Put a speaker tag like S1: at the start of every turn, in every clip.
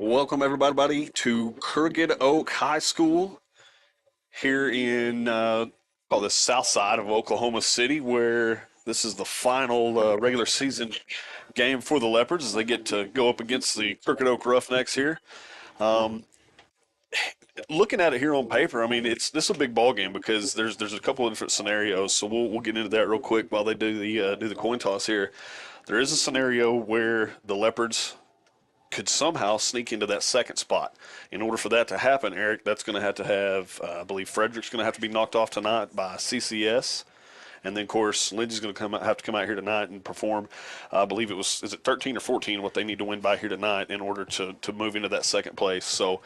S1: Welcome everybody to Crooked Oak High School here in the south side of Oklahoma City, where this is the final regular season game for the Leopards as they get to go up against the Crooked Oak Roughnecks here. Um, Looking at it here on paper, I mean, this is a big ball game because there's a couple of different scenarios. So we'll get into that real quick while they do the coin toss here. There is a scenario where the Leopards could somehow sneak into that second spot. In order for that to happen, Eric, that's going to have, I believe Frederick's going to have to be knocked off tonight by CCS. And then, of course, Lindsay's going to have to come out here tonight and perform. I believe is it 13 or 14 what they need to win by here tonight in order to move into that second place. So,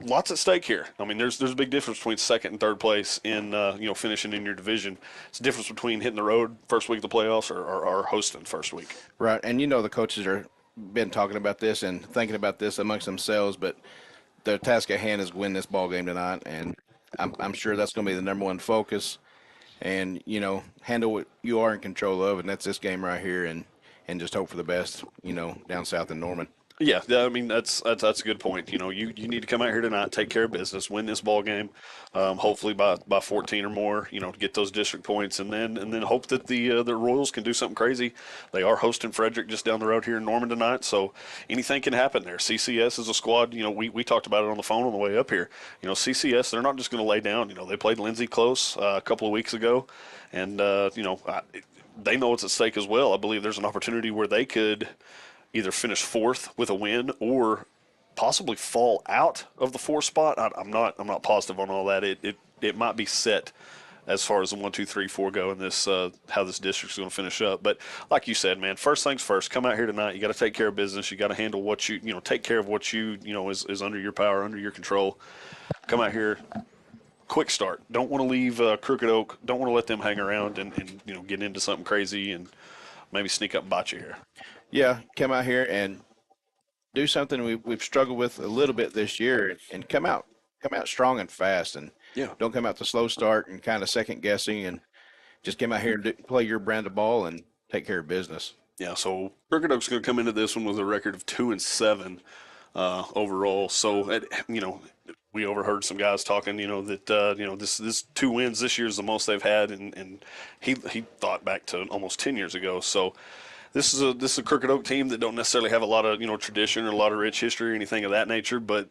S1: lots at stake here. I mean, there's a big difference between second and third place in finishing in your division. It's a difference between hitting the road first week of the playoffs or hosting first week.
S2: Right, and the coaches are been talking about this and thinking about this amongst themselves, but the task at hand is win this ball game tonight, and I'm sure that's going to be the number one focus. And handle what you are in control of, and that's this game right here, and just hope for the best. Down south in Norman.
S1: Yeah, I mean that's a good point. You need to come out here tonight, take care of business, win this ball game, hopefully by 14 or more. To get those district points, and then hope that the Royals can do something crazy. They are hosting Frederick just down the road here in Norman tonight, so anything can happen there. CCS is a squad. We talked about it on the phone on the way up here. CCS, they're not just going to lay down. They played Lindsay close a couple of weeks ago, and they know it's at stake as well. I believe there's an opportunity where they could either finish fourth with a win or possibly fall out of the fourth spot. I'm not positive on all that. It might be set as far as the 1, 2, 3, 4 go in this how this district's going to finish up. But like you said, man, first things first. Come out here tonight. You got to take care of business. You got to handle what take care of what is under your power, under your control. Come out here. Quick start. Don't want to leave Crooked Oak. Don't want to let them hang around and get into something crazy and maybe sneak up and bite you here.
S2: Yeah, come out here and do something we've struggled with a little bit this year, and come out strong and fast, and
S1: Yeah.
S2: don't come out to slow start and kind of second guessing, and just come out here and play your brand of ball and take care of business.
S1: Yeah, so Crooked Oak's going to come into this one with a record of 2-7 overall. So, we overheard some guys talking, that this 2 wins this year is the most they've had, and he thought back to almost 10 years ago. So, this is a Crooked Oak team that don't necessarily have a lot of tradition or a lot of rich history or anything of that nature. But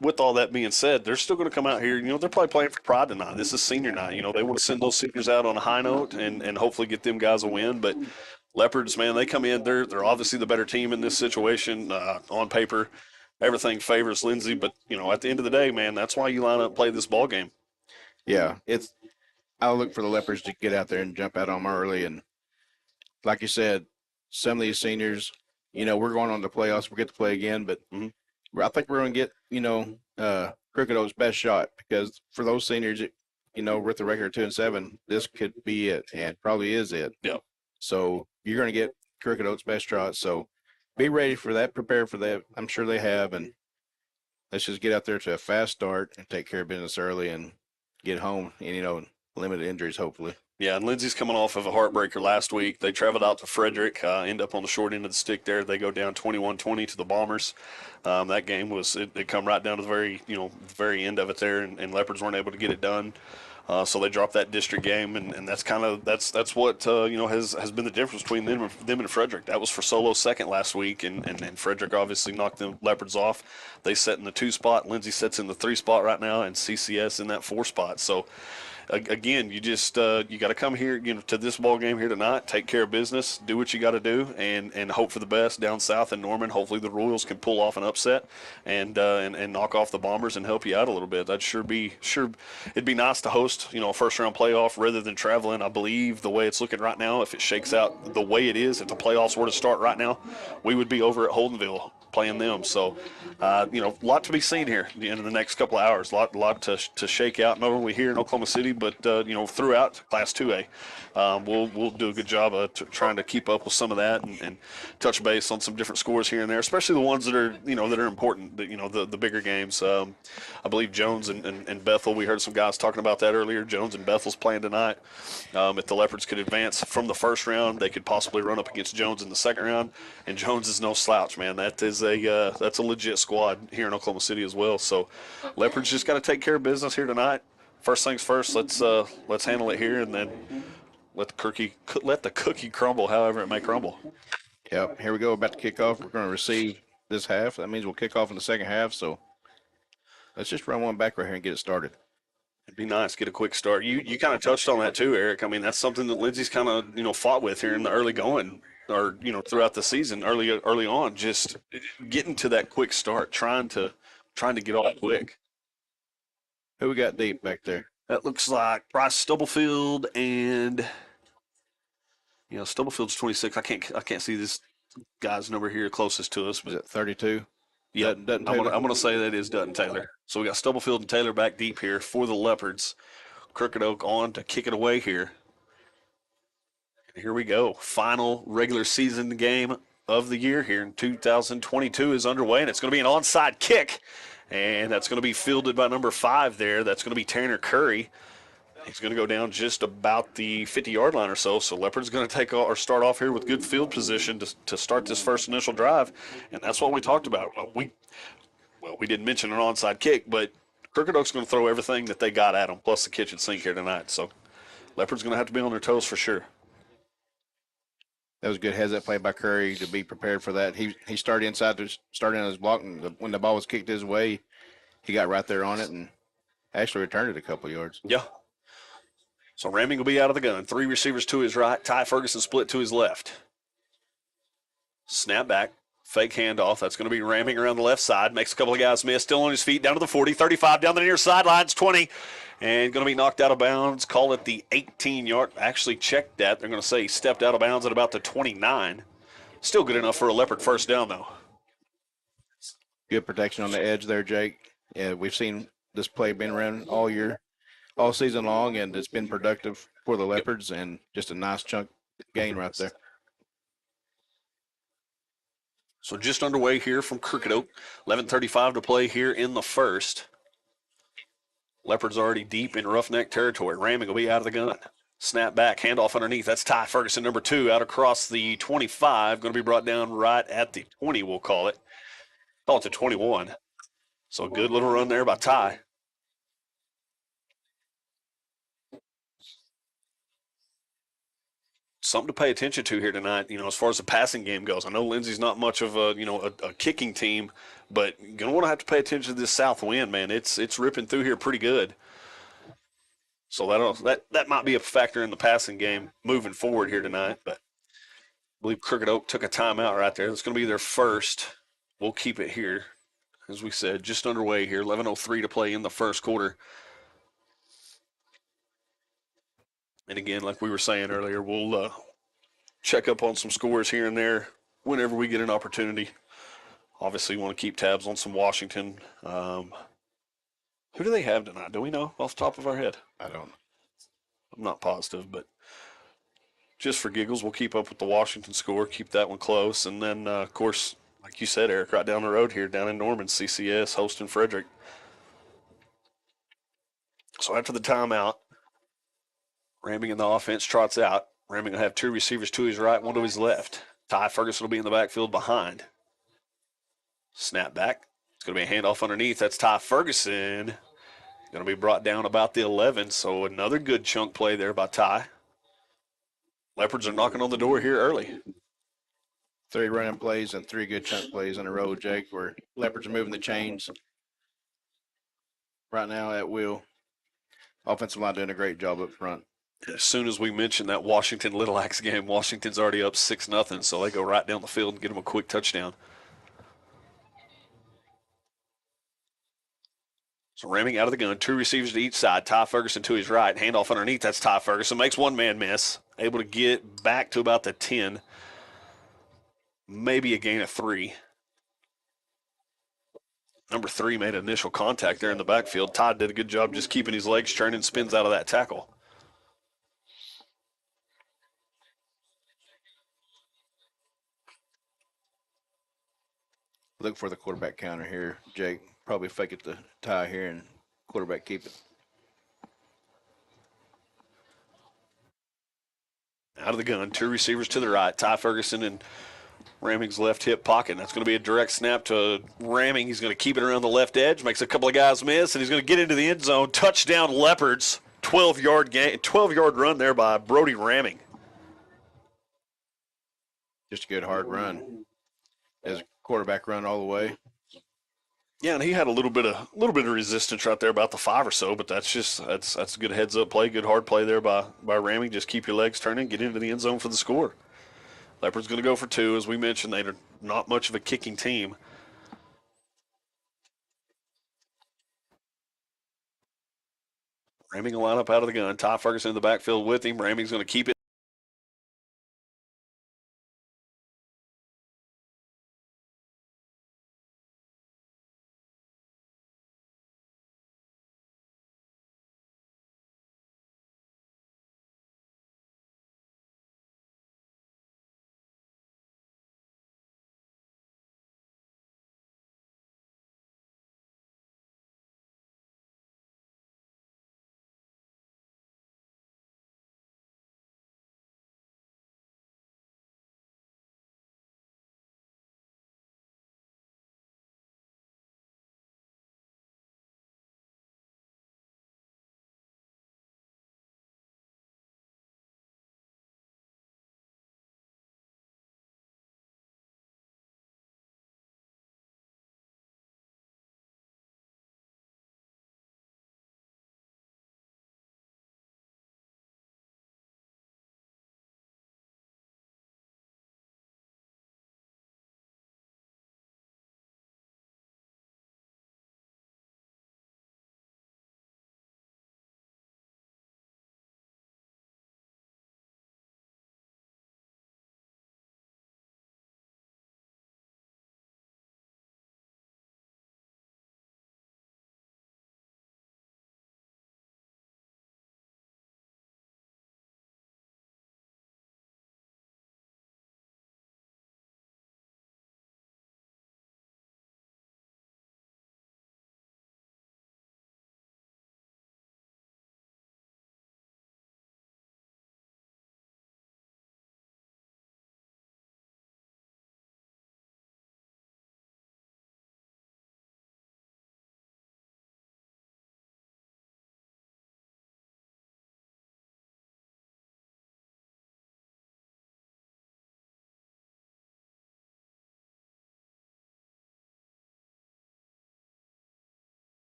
S1: with all that being said, they're still going to come out here. They're probably playing for pride tonight. This is senior night. They want to send those seniors out on a high note and hopefully get them guys a win. But Leopards, man, they come in. They're obviously the better team in this situation on paper. Everything favors Lindsay, but at the end of the day, man, that's why you line up and play this ball game.
S2: Yeah, I'll look for the Leopards to get out there and jump out on them early, and like you said, some of these seniors, we're going on to playoffs. We get to play again, but I think we're going to get, Crooked Oak's best shot, because for those seniors, with the record of 2-7, this could be it, and probably is it.
S1: Yeah.
S2: So you're going to get Crooked Oak's best shot. So be ready for that, prepare for that. I'm sure they have, and let's just get out there to a fast start and take care of business early and get home, and limited injuries hopefully.
S1: Yeah, and Lindsay's coming off of a heartbreaker last week. They traveled out to Frederick, end up on the short end of the stick there. They go down 21-20 to the Bombers. That game it come right down to the very end of it there, and Leopards weren't able to get it done. So they dropped that district game, and that's what has been the difference between them and Frederick. That was for Solo's second last week, and Frederick obviously knocked the Leopards off. They set in the 2 spot. Lindsay sets in the 3 spot right now, and CCS in that 4 spot. So again, you just you got to come here, to this ball game here tonight. Take care of business, do what you got to do, and hope for the best down south in Norman. Hopefully, the Royals can pull off an upset and knock off the Bombers and help you out a little bit. That'd sure. It'd be nice to host, a first round playoff rather than traveling. I believe the way it's looking right now, if it shakes out the way it is, if the playoffs were to start right now, we would be over at Holdenville playing them. So, a lot to be seen here in the next couple of hours. A lot to shake out, not only here in Oklahoma City, but throughout Class 2A. We'll do a good job of trying to keep up with some of that and touch base on some different scores here and there, especially the ones that are that are important. The bigger games. I believe Jones and Bethel. We heard some guys talking about that earlier. Jones and Bethel's playing tonight. If the Leopards could advance from the first round, they could possibly run up against Jones in the second round. And Jones is no slouch, man. That is is that's a legit squad here in Oklahoma City as well. So Leopards just got to take care of business here tonight. First things first, let's handle it here, and then let the cookie crumble, however it may crumble.
S2: Yep. Here we go. About to kick off. We're going to receive this half. That means we'll kick off in the second half. So let's just run one back right here and get it started.
S1: It'd be nice, get a quick start. You kind of touched on that too, Eric. I mean, that's something that Lindsey's kind of fought with here in the early going, or throughout the season, early on, just getting to that quick start, trying to get off quick.
S2: Who we got deep back there?
S1: That looks like Bryce Stubblefield, and Stubblefield's 26. I can't see this guy's number here closest to us,
S2: Is
S1: but
S2: it 32?
S1: yeah,
S2: Dutton
S1: I'm
S2: Taylor?
S1: gonna say that is Dutton Taylor. So we got Stubblefield and Taylor back deep here for the Leopards. Crooked Oak on to kick it away here. And here we go. Final regular season game of the year here in 2022 is underway, and it's going to be an onside kick, and that's going to be fielded by number 5 there. That's going to be Tanner Curry. He's going to go down just about the 50-yard line or so. So Leopard's going to start off here with good field position to start this first initial drive, and that's what we talked about. We didn't mention an onside kick, but Crooked Oak's going to throw everything that they got at them, plus the kitchen sink here tonight. So Leopard's going to have to be on their toes for sure.
S2: That was a good heads up play by Curry to be prepared for that. He started inside to start in his block, and when the ball was kicked his way, he got right there on it and actually returned it a couple yards.
S1: Yeah. So Raming will be out of the gun. 3 receivers to his right. Ty Ferguson split to his left. Snap back. Fake handoff. That's going to be Raming around the left side. Makes a couple of guys miss. Still on his feet. Down to the 40. 35 down the near sidelines. 20. And going to be knocked out of bounds. Call it the 18-yard. Actually checked that. They're going to say he stepped out of bounds at about the 29. Still good enough for a Leopard first down, though.
S2: Good protection on the edge there, Jake. Yeah, we've seen this play been around all year, all season long, and it's been productive for the Leopards, and just a nice chunk gain right there.
S1: So just underway here from Crooked Oak. 11:35 to play here in the first. Leopards already deep in roughneck territory. Raming will be out of the gun. Snap back, handoff underneath. That's Ty Ferguson, number 2, out across the 25. Going to be brought down right at the 20, we'll call it. Call it the 21. So a good little run there by Ty. Something to pay attention to here tonight, as far as the passing game goes. I know Lindsey's not much of a kicking team, but you're going to want to have to pay attention to this south wind, man. It's ripping through here pretty good. So that might be a factor in the passing game moving forward here tonight. But I believe Crooked Oak took a timeout right there. It's going to be their first. We'll keep it here, as we said, just underway here. 11:03 to play in the first quarter. And again, like we were saying earlier, we'll check up on some scores here and there whenever we get an opportunity. Obviously, we want to keep tabs on some Washington. Who do they have tonight? Do we know off the top of our head?
S2: I don't.
S1: I'm not positive, but just for giggles, we'll keep up with the Washington score, keep that one close. And then, of course, like you said, Eric, right down the road here, down in Norman, CCS hosting Frederick. So after the timeout, Raming in the offense trots out. Raming will have 2 receivers to his right, 1 to his left. Ty Ferguson will be in the backfield behind. Snap back. It's going to be a handoff underneath. That's Ty Ferguson. Going to be brought down about the 11, so another good chunk play there by Ty. Leopards are knocking on the door here early.
S2: 3 running plays and 3 good chunk plays in a row, Jake, where Leopards are moving the chains right now at will. Offensive line doing a great job up front.
S1: As soon as we mention that Washington Little Axe game, Washington's already up 6-0, so they go right down the field and get them a quick touchdown. So Raming out of the gun, 2 receivers to each side. Ty Ferguson to his right, handoff underneath. That's Ty Ferguson. Makes one man miss. Able to get back to about the 10. Maybe a gain of 3. Number 3 made initial contact there in the backfield. Todd did a good job just keeping his legs turning, spins out of that tackle.
S2: Look for the quarterback counter here, Jake. Probably fake it to Ty here and quarterback keep it.
S1: Out of the gun, 2 receivers to the right. Ty Ferguson and Ramming's left hip pocket. That's going to be a direct snap to Ramming. He's going to keep it around the left edge, makes a couple of guys miss, and he's going to get into the end zone. Touchdown Leopards. 12-yard run there by Brody Ramming.
S2: Just a good hard run. As a quarterback run all the way.
S1: Yeah, and he had a little bit of resistance right there, about the 5 or so, but that's a good heads up play, good hard play there by Ramming. Just keep your legs turning, get into the end zone for the score. Leopard's going to go for 2. As we mentioned, they're not much of a kicking team. Ramming will line up out of the gun. Ty Ferguson in the backfield with him. Ramming's going to keep it.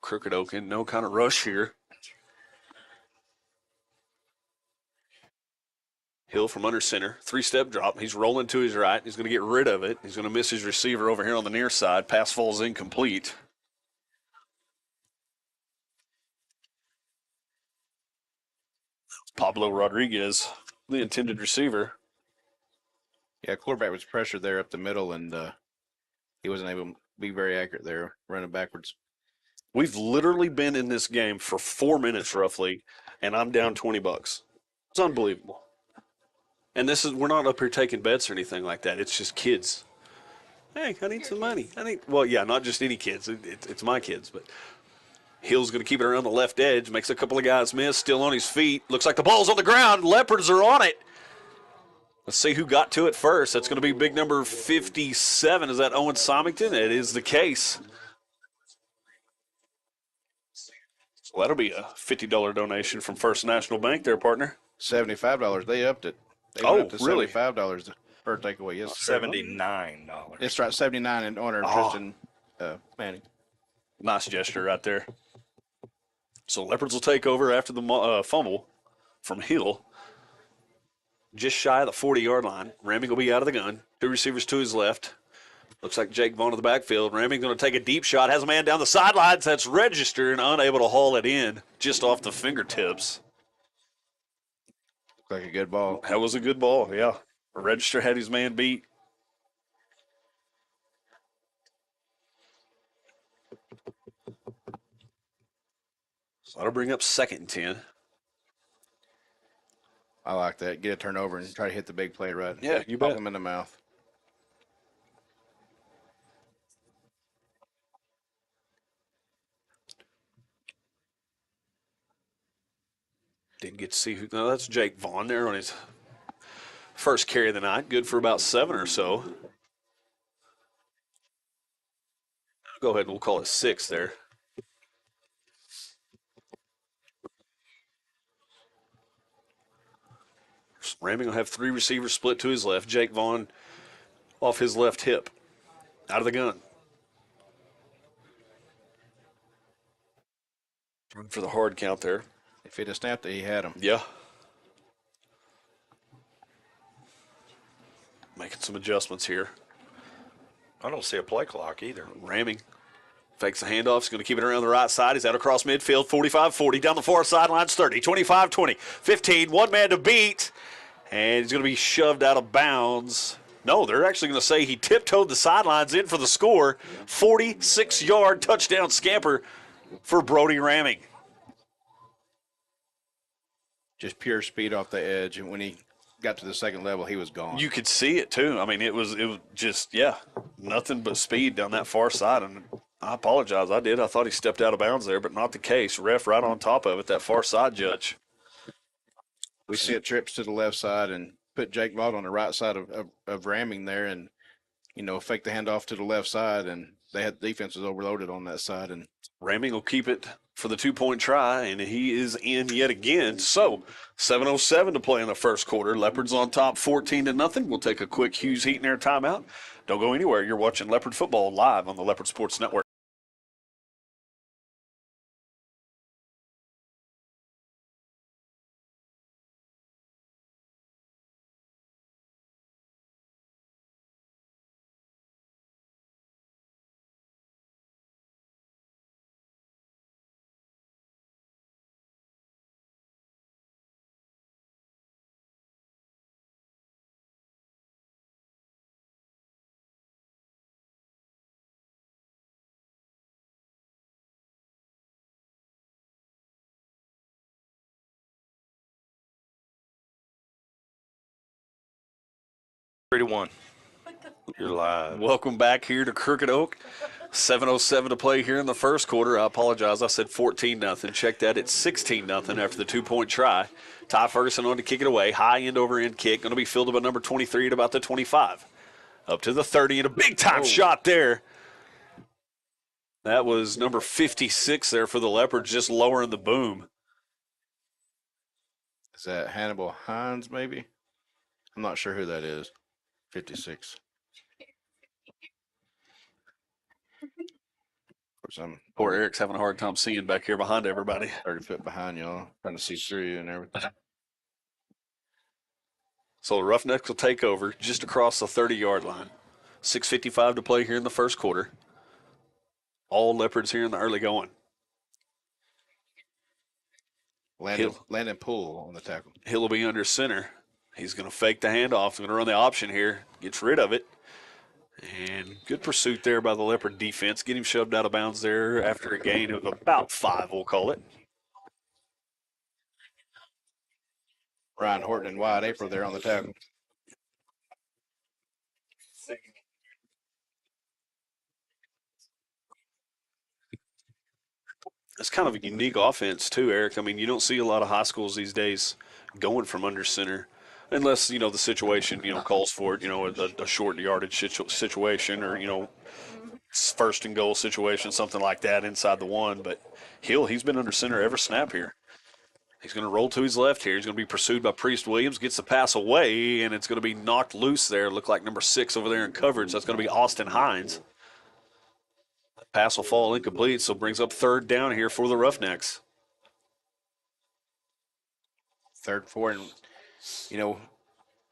S1: Crooked Oak in no kind of rush here. Hill from under center. 3-step drop. He's rolling to his right. He's going to get rid of it. He's going to miss his receiver over here on the near side. Pass falls incomplete. Pablo Rodriguez, the intended receiver.
S2: Yeah, quarterback was pressured there up the middle, and he wasn't able to be very accurate there, running backwards.
S1: We've literally been in this game for 4 minutes roughly, and I'm down $20. It's unbelievable. And we're not up here taking bets or anything like that. It's just kids. Hey, I need some money. Well, yeah, not just any kids. It's my kids, but Hill's going to keep it around the left edge, makes a couple of guys miss, still on his feet. Looks like the ball's on the ground. Leopards are on it. Let's see who got to it first. That's going to be big number 57. Is that Owen Somington? It is the case. Well, that'll be a $50 donation from First National Bank there, partner.
S2: $75. They upped it. They went
S1: Oh,
S2: up to
S1: really?
S2: $75 per takeaway. Yes, sir.
S3: $79.
S2: It's right, 79 in honor of
S1: Oh.
S2: Tristan Manning.
S1: Nice gesture right there. So Leopards will take over after the fumble from Hill. Just shy of the 40-yard line. Raming will be out of the gun. Two receivers to his left. Looks like Jake Vaughn to the backfield. Raming going to take a deep shot. Has a man down the sidelines. That's registered and unable to haul it in just off the fingertips.
S2: Looked like a good ball.
S1: That was a good ball, yeah. Register had his man beat. So that'll bring up 2nd and 10.
S2: I like that. Get a turnover and try to hit the big play right.
S1: Yeah, you
S2: Pop
S1: bet.
S2: him in the mouth.
S1: Didn't get to see who. No, that's Jake Vaughn there on his first carry of the night. Good for about 7 or so. Go ahead and we'll call it 6 there. Raming will have 3 receivers split to his left. Jake Vaughn off his left hip. Out of the gun. Run for the hard count there.
S2: If he'd have snapped it, he had him.
S1: Yeah. Making some adjustments here.
S3: I don't see a play clock either.
S1: Raming fakes the handoff. He's going to keep it around the right side. He's out across midfield. 45-40. Down the far sidelines. 30. 25-20. 15. One man to beat. And he's going to be shoved out of bounds. No, they're actually going to say he tiptoed the sidelines in for the score. 46-yard touchdown scamper for Brody Raming.
S2: Just pure speed off the edge. And when he got to the second level, he was gone.
S1: You could see it, too. I mean, it was just, yeah, nothing but speed down that far side. And I apologize. I did. I thought he stepped out of bounds there, but not the case. Ref right on top of it, that far side judge.
S2: We see it trips to the left side and put Jake Vaughn on the right side of Raming there and, fake the handoff to the left side. And they had defenses overloaded on that side. And
S1: Raming will keep it for the 2-point try, and he is in yet again. So 7:07 to play in the first quarter. Leopards on top 14-0. We'll take a quick Hughes Heat and Air timeout. Don't go anywhere. You're watching Leopard football live on the Leopard Sports Network.
S3: Three to one. You're live.
S1: Welcome back here to Crooked Oak. 7:07 to play here in the first quarter. I apologize. I said 14-0. Check that. It's 16-0 after the 2-point try. Ty Ferguson on to kick it away. High end over end kick. Going to be fielded by number 23 at about the 25. Up to the 30 and a big time shot there. That was number 56 there for the Leopards, just lowering the boom.
S2: is that Hannibal Hines, maybe? I'm not sure who that is. 56. Of course, I'm
S1: Poor Eric's having a hard time seeing back here behind everybody.
S2: 30 foot behind y'all, trying to see through you and everything.
S1: So the Roughnecks will take over just across the 30-yard line. 6:55 to play here in the first quarter. All Leopards here in the early going.
S2: Landon Poole on the tackle.
S1: Hill will be under center. He's going to fake the handoff. Going to run the option here. Gets rid of it. And good pursuit there by the Leopard defense. Get him shoved out of bounds there after a gain of about 5, we'll call it.
S2: Ryan Horton and Wyatt April there on the tackle.
S1: It's kind of a unique offense too, Eric. I mean, you don't see a lot of high schools these days going from under center unless, the situation, calls for it, a short yardage situation or, first and goal situation, something like that inside the 1. But Hill, he's been under center every snap here. He's going to roll to his left here. He's going to be pursued by Priest Williams. Gets the pass away, and it's going to be knocked loose there. Look like number 6 over there in coverage. That's going to be Austin Hines. Pass will fall incomplete, so brings up 3rd down here for the Roughnecks.
S2: 3rd, 4, and, you know,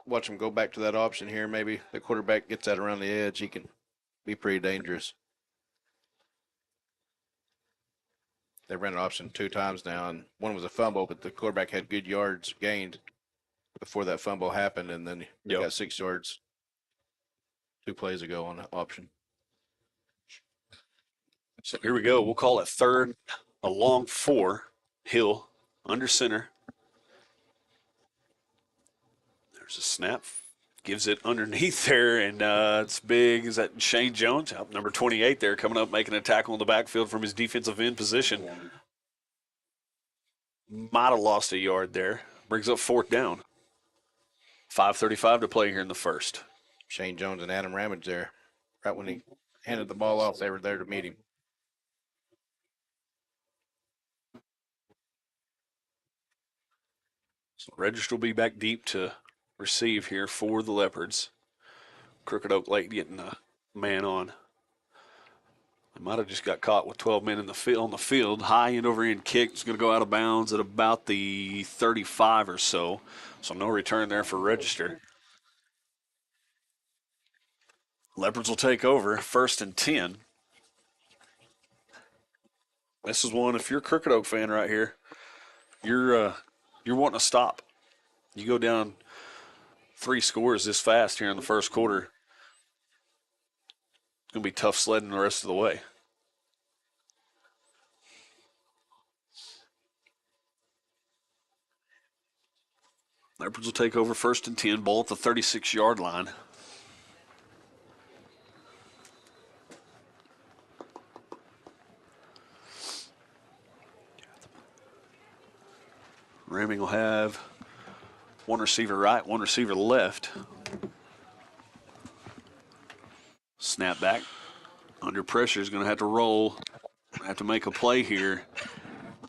S2: watch him go back to that option here. Maybe the quarterback gets that around the edge. He can be pretty dangerous. They ran an option 2 times now, and one was a fumble, but the quarterback had good yards gained before that fumble happened, and then he got 6 yards 2 plays ago on that option.
S1: So here we go. We'll call it 3rd, a long 4. Hill under center. There's a snap. Gives it underneath there, and it's big. Is that Shane Jones? Number 28 there coming up, making a tackle in the backfield from his defensive end position. Might have lost a yard there. Brings up 4th down. 5:35 to play here in the 1st.
S2: Shane Jones and Adam Ramage there. Right when he handed the ball off, they were there to meet him.
S1: So Register will be back deep to receive here for the Leopards. Crooked Oak late getting a man on. They might have just got caught with 12 men in the field, on the field. High end over end kick is going to go out of bounds at about the 35 or so. So no return there for Register. Leopards will take over, 1st and 10. This is one, if you're a Crooked Oak fan right here, you're wanting to stop. You go down 3 scores this fast here in the 1st quarter. It's going to be tough sledding the rest of the way. Leopards will take over, 1st and 10, ball at the 36-yard line. Raming will have 1 receiver right, 1 receiver left. Snap back. Under pressure is going to have to roll. Have to make a play here.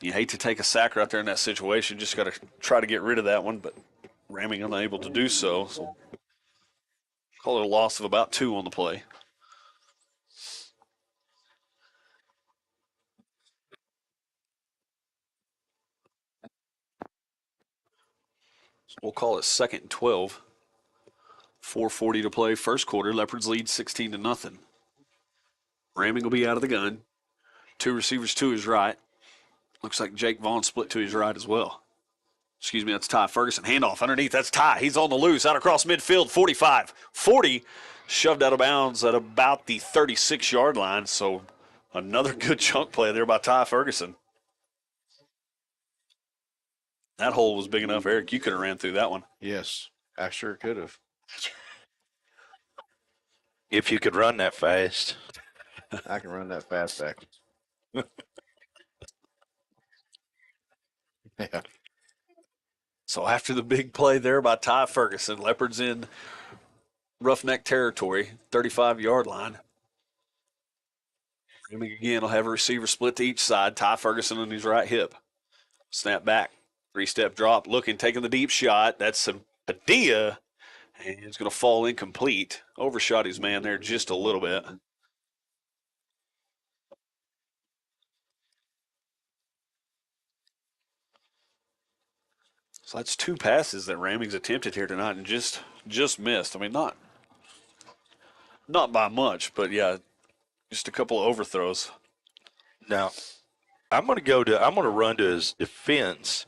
S1: You hate to take a sack right there in that situation. Just got to try to get rid of that one, but Raming unable to do so. So call it a loss of about 2 on the play. So we'll call it 2nd and 12. 4:40 to play, 1st quarter. Leopards lead 16-0. Raming will be out of the gun. 2 receivers to his right. Looks like Jake Vaughn split to his right as well. Excuse me, that's Ty Ferguson. Handoff underneath, that's Ty. He's on the loose, out across midfield, 45. 40, shoved out of bounds at about the 36-yard line. So another good chunk play there by Ty Ferguson. That hole was big enough, Eric. You could have ran through that one.
S2: Yes, I sure could have.
S3: If you could run that fast.
S2: I can run that fast backwards. Yeah.
S1: So after the big play there by Ty Ferguson, Leopards in roughneck territory, 35-yard line. Raming again will have a receiver split to each side. Ty Ferguson on his right hip. Snap back. 3-step drop. Looking, taking the deep shot. That's Padilla. And it's going to fall incomplete. Overshot his man there just a little bit. So that's 2 passes that Raming's attempted here tonight and just missed. I mean, not by much, but yeah, just a couple of overthrows.
S3: Now, I'm going to run to his defense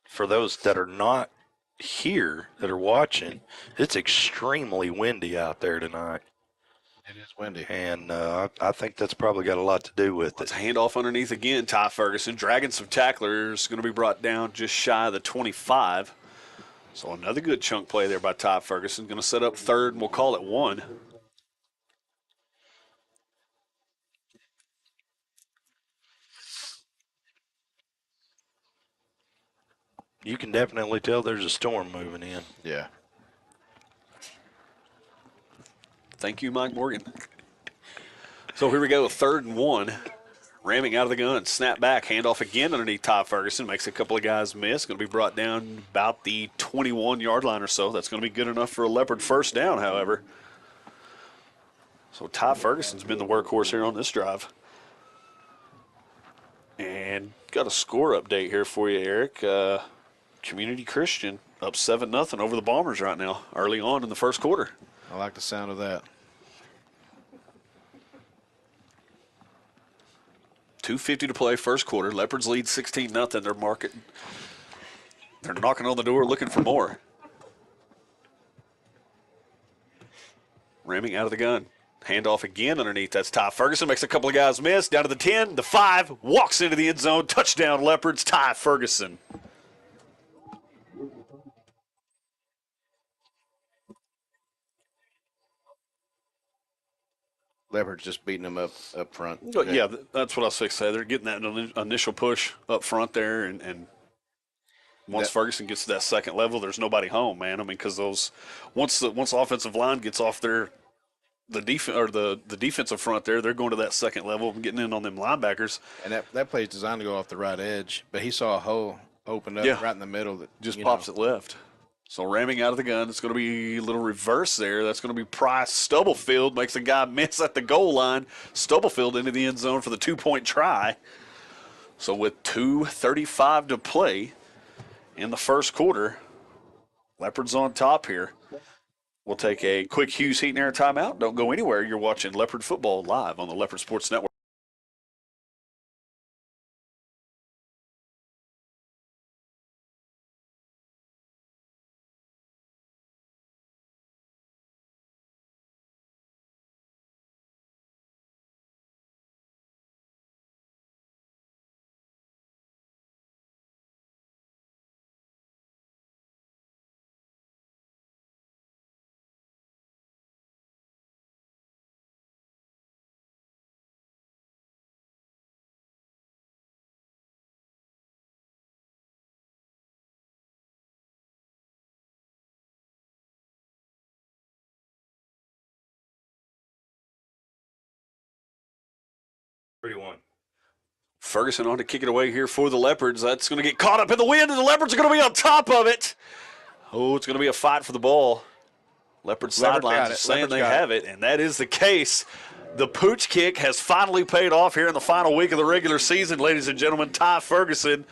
S3: for those that are not here that are watching. It's extremely windy out there tonight.
S2: It is windy.
S3: And I think that's probably got a lot to do with
S1: It's
S3: it.
S1: a handoff underneath again. Ty Ferguson dragging some tacklers. Going to be brought down just shy of the 25. So another good chunk play there by Ty Ferguson. Going to set up 3rd, and we'll call it 1.
S3: You can definitely tell there's a storm moving in.
S2: Yeah.
S1: Thank you, Mike Morgan. So here we go, 3rd and 1. Ramming out of the gun, snap back, handoff again underneath Ty Ferguson. Makes a couple of guys miss. Going to be brought down about the 21-yard line or so. That's going to be good enough for a Leopard first down, however. So Ty Ferguson's been the workhorse here on this drive. And got a score update here for you, Eric. Community Christian up 7-0 over the Bombers right now, early on in the first quarter.
S2: I like the sound of that.
S1: 2:50 to play, first quarter. Leopards lead 16-0. They're knocking on the door looking for more. Ramming out of the gun. Handoff again underneath. That's Ty Ferguson. Makes a couple of guys miss. Down to the 10, the 5. Walks into the end zone. Touchdown, Leopards. Ty Ferguson.
S2: Leopards just beating them up front.
S1: Yeah, that's what I was fixing to say. They're getting that initial push up front there, and once Ferguson gets to that second level, there's nobody home, man. I mean, because once the offensive line gets off the defensive front there, they're going to that second level and getting in on them linebackers.
S2: And that play is designed to go off the right edge, but he saw a hole open up right in the middle that
S1: just pops it left. So ramming out of the gun, it's going to be a little reverse there. That's going to be Price. Stubblefield makes a guy miss at the goal line. Stubblefield into the end zone for the 2-point try. So with 2:35 to play in the first quarter, Leopards on top here. We'll take a quick Hughes Heat and Air timeout. Don't go anywhere. You're watching Leopard Football live on the Leopard Sports Network. Ferguson on to kick it away here for the Leopards. That's going to get caught up in the wind, and the Leopards are going to be on top of it. Oh, it's going to be a fight for the ball. Leopards sidelines are saying they have it, and that is the case. The pooch kick has finally paid off here in the final week of the regular season, ladies and gentlemen. Ty Ferguson,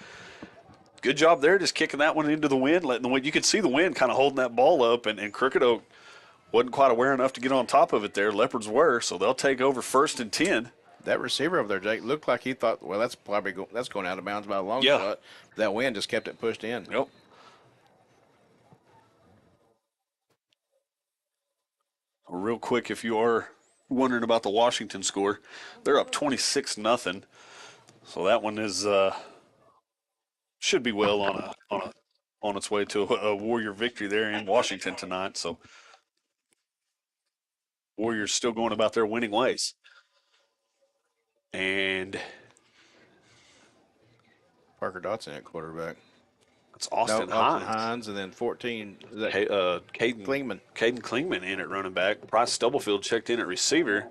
S1: good job there, just kicking that one into the wind, letting the wind. You could see the wind kind of holding that ball up, and Crooked Oak wasn't quite aware enough to get on top of it there. Leopards were, so they'll take over 1st and 10.
S2: That receiver over there, Jake, looked like he thought, well, that's probably that's going out of bounds by a long shot. That wind just kept it pushed in.
S1: Yep. Real quick, if you are wondering about the Washington score, they're up 26-0. So that one is should be well on its way to a Warrior victory there in Washington tonight. So Warriors still going about their winning ways. And
S2: Parker Dotson at quarterback.
S1: It's Austin
S2: Hines, and then 14. Is that
S1: Caden
S2: Klingman?
S1: Caden Klingman in at running back. Price Stubblefield checked in at receiver.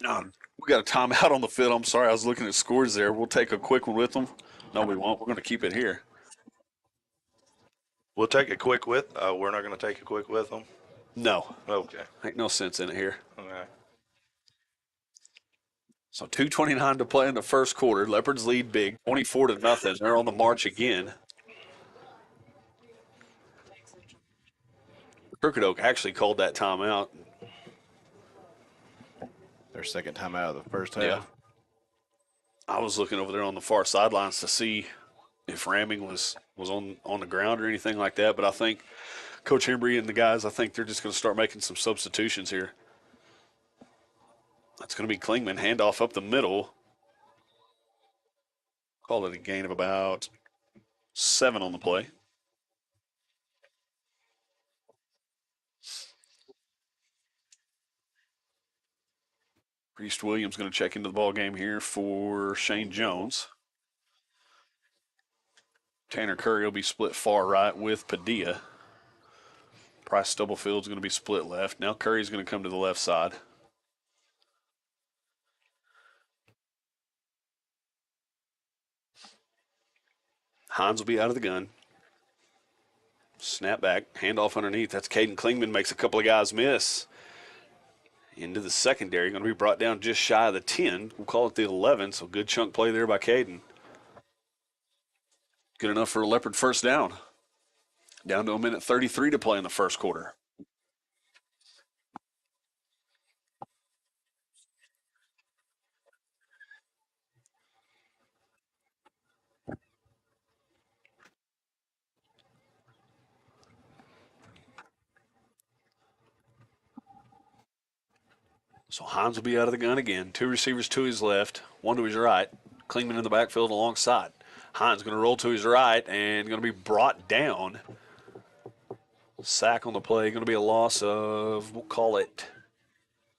S1: We got a timeout on the field. I'm sorry, I was looking at scores there. We'll take a quick one with them. No, we won't. We're going to keep it here.
S3: We'll take a quick with. We're not going to take a quick with them.
S1: No.
S3: Okay.
S1: Ain't no sense in it here.
S3: Okay.
S1: So 2:29 to play in the first quarter. Leopards lead big, 24-0. They're on the march again. Crooked Oak actually called that timeout.
S2: Their second time out of the first half.
S1: Yeah. I was looking over there on the far sidelines to see if ramming was on the ground or anything like that, but I think Coach Embry and the guys, I think they're just going to start making some substitutions here. That's going to be Klingman, handoff up the middle. Call it a gain of about 7 on the play. Priest Williams going to check into the ball game here for Shane Jones. Tanner Curry will be split far right with Padilla. Price Stubblefield's going to be split left. Now Curry's going to come to the left side. Hines will be out of the gun. Snap back, handoff underneath. That's Caden Klingman, makes a couple of guys miss. Into the secondary, going to be brought down just shy of the 10. We'll call it the 11, so good chunk play there by Caden. Good enough for a Leopard first down. Down to a minute 33 to play in the first quarter. So Hines will be out of the gun again. Two receivers to his left, one to his right. Klingman in the backfield alongside. Hines going to roll to his right and going to be brought down. Sack on the play. Going to be a loss of, we'll call it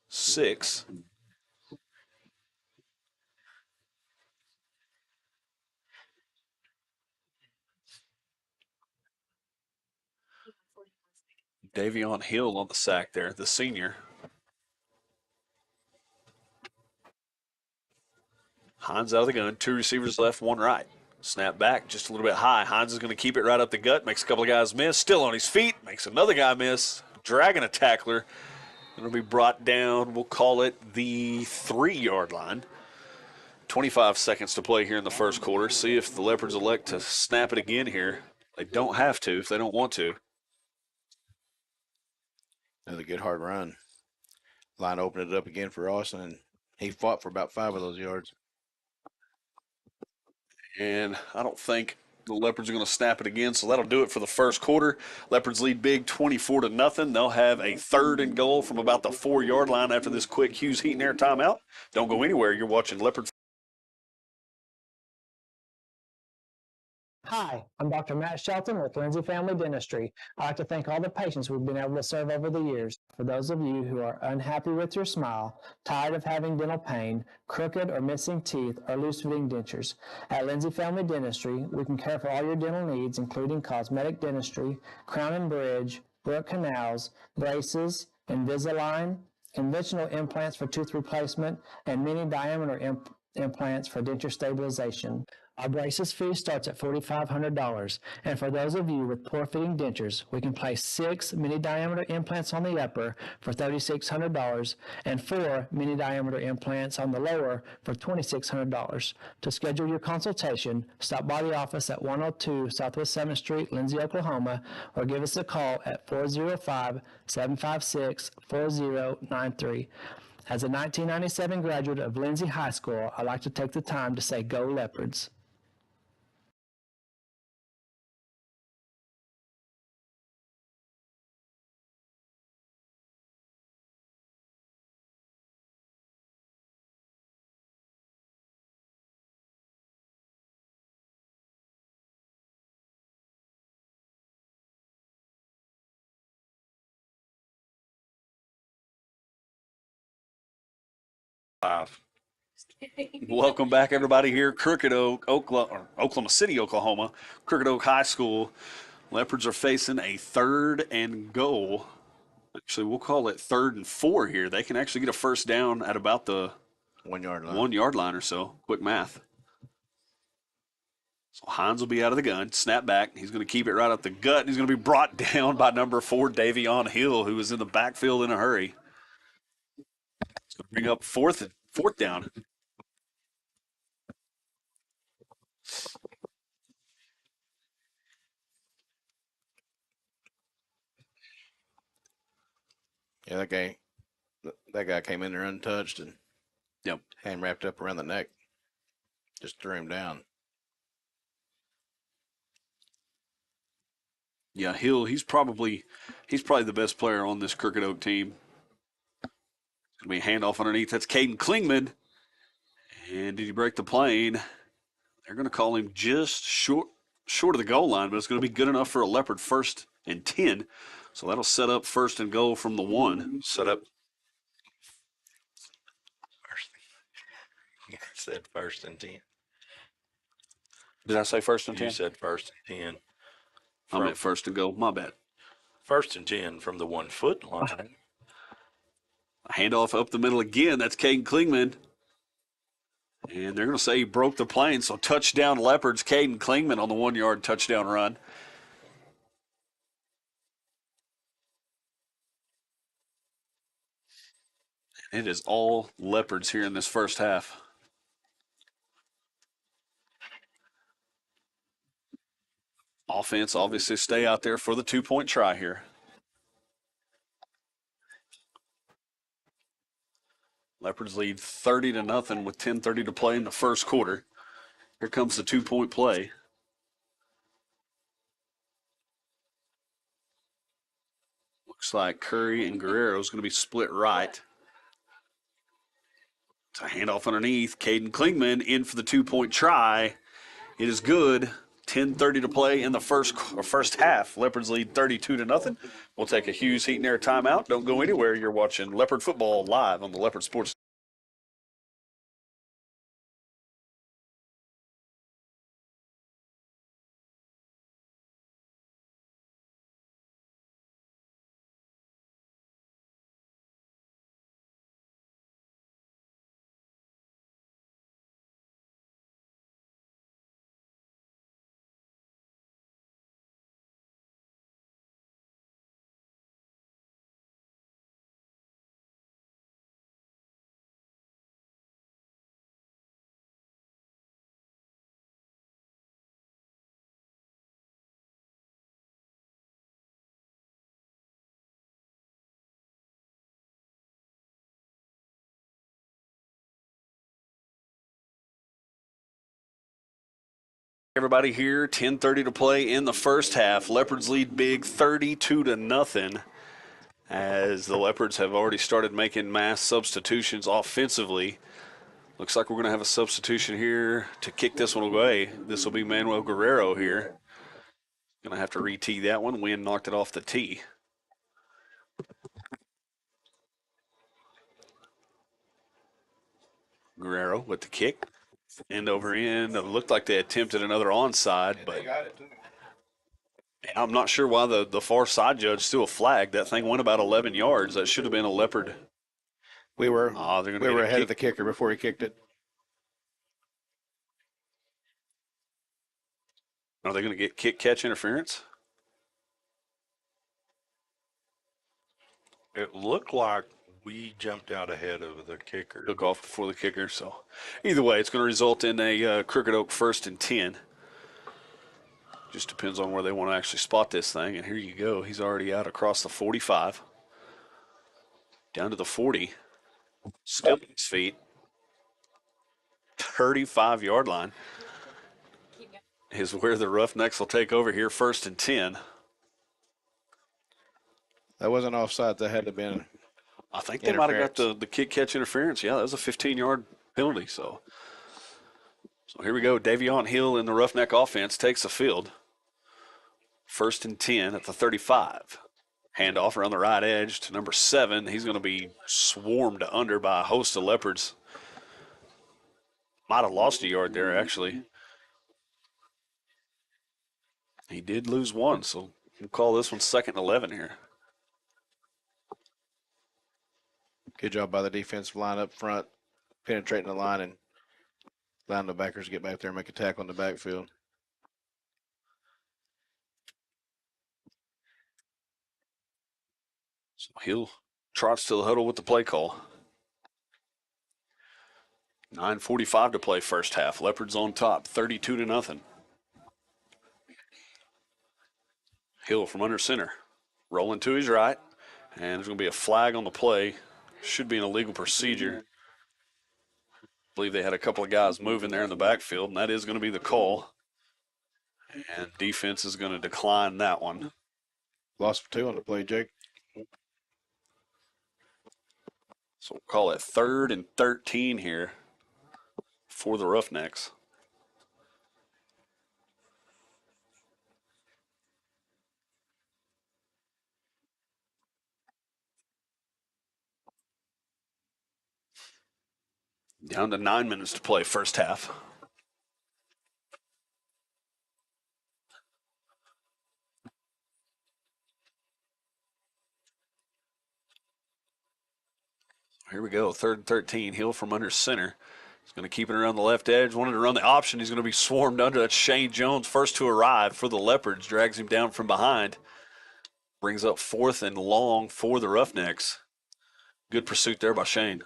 S1: 6. Davion Hill on the sack there, the senior. Hines out of the gun. Two receivers left, one right. Snap back just a little bit high. Hines is going to keep it right up the gut. Makes a couple of guys miss. Still on his feet. Makes another guy miss. Dragging a tackler. Going to be brought down. We'll call it the 3-yard line. 25 seconds to play here in the first quarter. See if the Leopards elect to snap it again here. They don't have to if they don't want to.
S2: Another good hard run. Line opened it up again for Austin, and he fought for about 5 of those yards.
S1: And I don't think the Leopards are going to snap it again, so that'll do it for the first quarter. Leopards lead big 24-0. They'll have a 3rd and goal from about the 4-yard line after this quick Hughes Heat and Air timeout. Don't go anywhere. You're watching Leopard.
S4: Hi, I'm Dr. Matt Shelton with Lindsay Family Dentistry. I'd like to thank all the patients we've been able to serve over the years. For those of you who are unhappy with your smile, tired of having dental pain, crooked or missing teeth, or loose-fitting dentures, at Lindsay Family Dentistry, we can care for all your dental needs, including cosmetic dentistry, crown and bridge, root canals, braces, Invisalign, conventional implants for tooth replacement, and mini diameter implants for denture stabilization. Our braces fee starts at $4,500, and for those of you with poor-fitting dentures, we can place 6 mini-diameter implants on the upper for $3,600 and 4 mini-diameter implants on the lower for $2,600. To schedule your consultation, stop by the office at 102 Southwest 7th Street, Lindsay, Oklahoma, or give us a call at 405-756-4093. As a 1997 graduate of Lindsay High School, I'd like to take the time to say go Leopards.
S1: Welcome back, everybody, here. Crooked Oak, Oklahoma City, Oklahoma. Crooked Oak High School. Leopards are facing a 3rd and goal. Actually, we'll call it 3rd and 4 here. They can actually get a first down at about the
S2: 1-yard line.
S1: 1-yard line or so. Quick math. So Hines will be out of the gun. Snap back. He's going to keep it right up the gut. And he's going to be brought down by number 4, Davion Hill, who was in the backfield in a hurry. It's going to bring up fourth down.
S2: Yeah, that guy came in there untouched and hand wrapped up around the neck. Just threw him down.
S1: Yeah, Hill, he's probably the best player on this Crooked Oak team. It's going to be a handoff underneath. That's Caden Klingman. And did he break the plane? They're going to call him just short of the goal line, but it's going to be good enough for a Leopard 1st and 10. So that'll set up 1st and goal from the 1.
S3: Set up. Said 1st and 10.
S1: Did I say first and 10?
S3: You said first and 10.
S1: I meant first and goal. My bad.
S3: First and 10 from the 1 foot line.
S1: Handoff up the middle again. That's Caden Klingman. And they're going to say he broke the plane. So touchdown Leopards. Caden Klingman on the 1-yard touchdown run. It is all Leopards here in this first half. Offense obviously stay out there for the 2-point try here. Leopards lead 30-0 with 10:30 to play in the first quarter. Here comes the 2-point play. Looks like Curry and Guerrero is going to be split right. It's a handoff underneath. Caden Klingman in for the 2-point try. It is good. 10:30 to play in the first half. Leopards lead 32-0. We'll take a Hughes Heat and Air timeout. Don't go anywhere. You're watching Leopard football live on the Leopard Sports. Everybody here, 10:30 to play in the first half. Leopards lead big 32-0 as the Leopards have already started making mass substitutions offensively. Looks like we're going to have a substitution here to kick this one away. This will be Manuel Guerrero here. Going to have to re-tee that one. Wind knocked it off the tee. Guerrero with the kick. End over end. It looked like they attempted another onside, but I'm not sure why the far side judge threw a flag. That thing went about 11 yards. That should have been a Leopard.
S2: We were
S1: They're gonna
S2: ahead of the kicker before he kicked it.
S1: Are they going to get kick catch interference?
S3: It looked like we jumped out ahead of the kicker.
S1: Took off before the kicker. So either way, it's going to result in a Crooked Oak 1st and 10. Just depends on where they want to actually spot this thing. And here you go. He's already out across the 45. Down to the 40. Still on his feet. 35-yard line is where the Roughnecks will take over here, 1st and 10.
S2: That wasn't offside. That had to have been.
S1: I think they might have got the kick catch interference. Yeah, that was a 15-yard penalty. So here we go. Davion Hill in the Roughneck offense takes the field. 1st and 10 at the 35. Handoff around the right edge to number 7. He's going to be swarmed under by a host of Leopards. Might have lost a yard there, actually. He did lose one, so we'll call this one 2nd and 11 here.
S2: Good job by the defensive line up front, penetrating the line and allowing the backers to get back there and make a tackle in the backfield.
S1: So Hill trots to the huddle with the play call. 9:45 to play first half. Leopards on top, 32-0. Hill from under center, rolling to his right, and there's going to be a flag on the play. Should be an illegal procedure. I believe they had a couple of guys moving there in the backfield, and that is going to be the call. And defense is going to decline that one.
S2: Lost for 2 on the play, Jake.
S1: So we'll call it 3rd and 13 here for the Roughnecks. Down to 9 minutes to play first half. Here we go. 3rd and 13. Hill from under center. He's going to keep it around the left edge. Wanted to run the option. He's going to be swarmed under. That's Shane Jones, first to arrive for the Leopards. Drags him down from behind. Brings up 4th and long for the Roughnecks. Good pursuit there by Shane.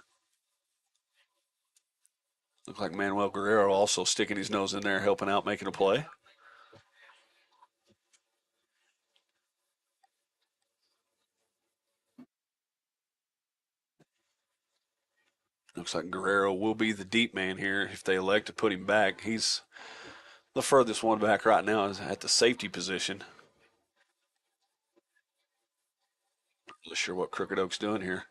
S1: Looked like Manuel Guerrero also sticking his nose in there, helping out, making a play. Looks like Guerrero will be the deep man here if they elect to put him back. He's the furthest one back right now is at the safety position. Not really sure what Crooked Oak's doing here.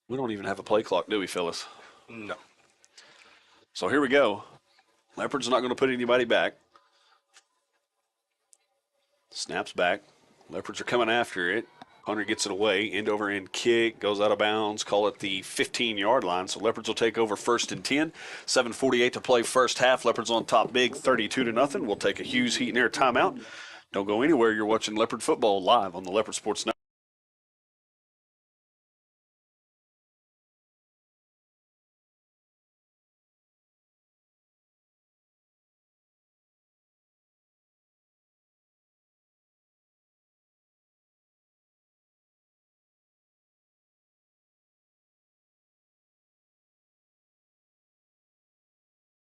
S1: We don't even have a play clock, do we, fellas?
S3: No.
S1: So here we go. Leopards not going to put anybody back. Snaps back. Leopards are coming after it. Hunter gets it away. End over end kick. Goes out of bounds. Call it the 15-yard line. So Leopards will take over 1st and 10. 7:48 to play first half. Leopards on top big, 32-0. We'll take a Hughes Heat and Air timeout. Don't go anywhere. You're watching Leopard football live on the Leopard Sports Network.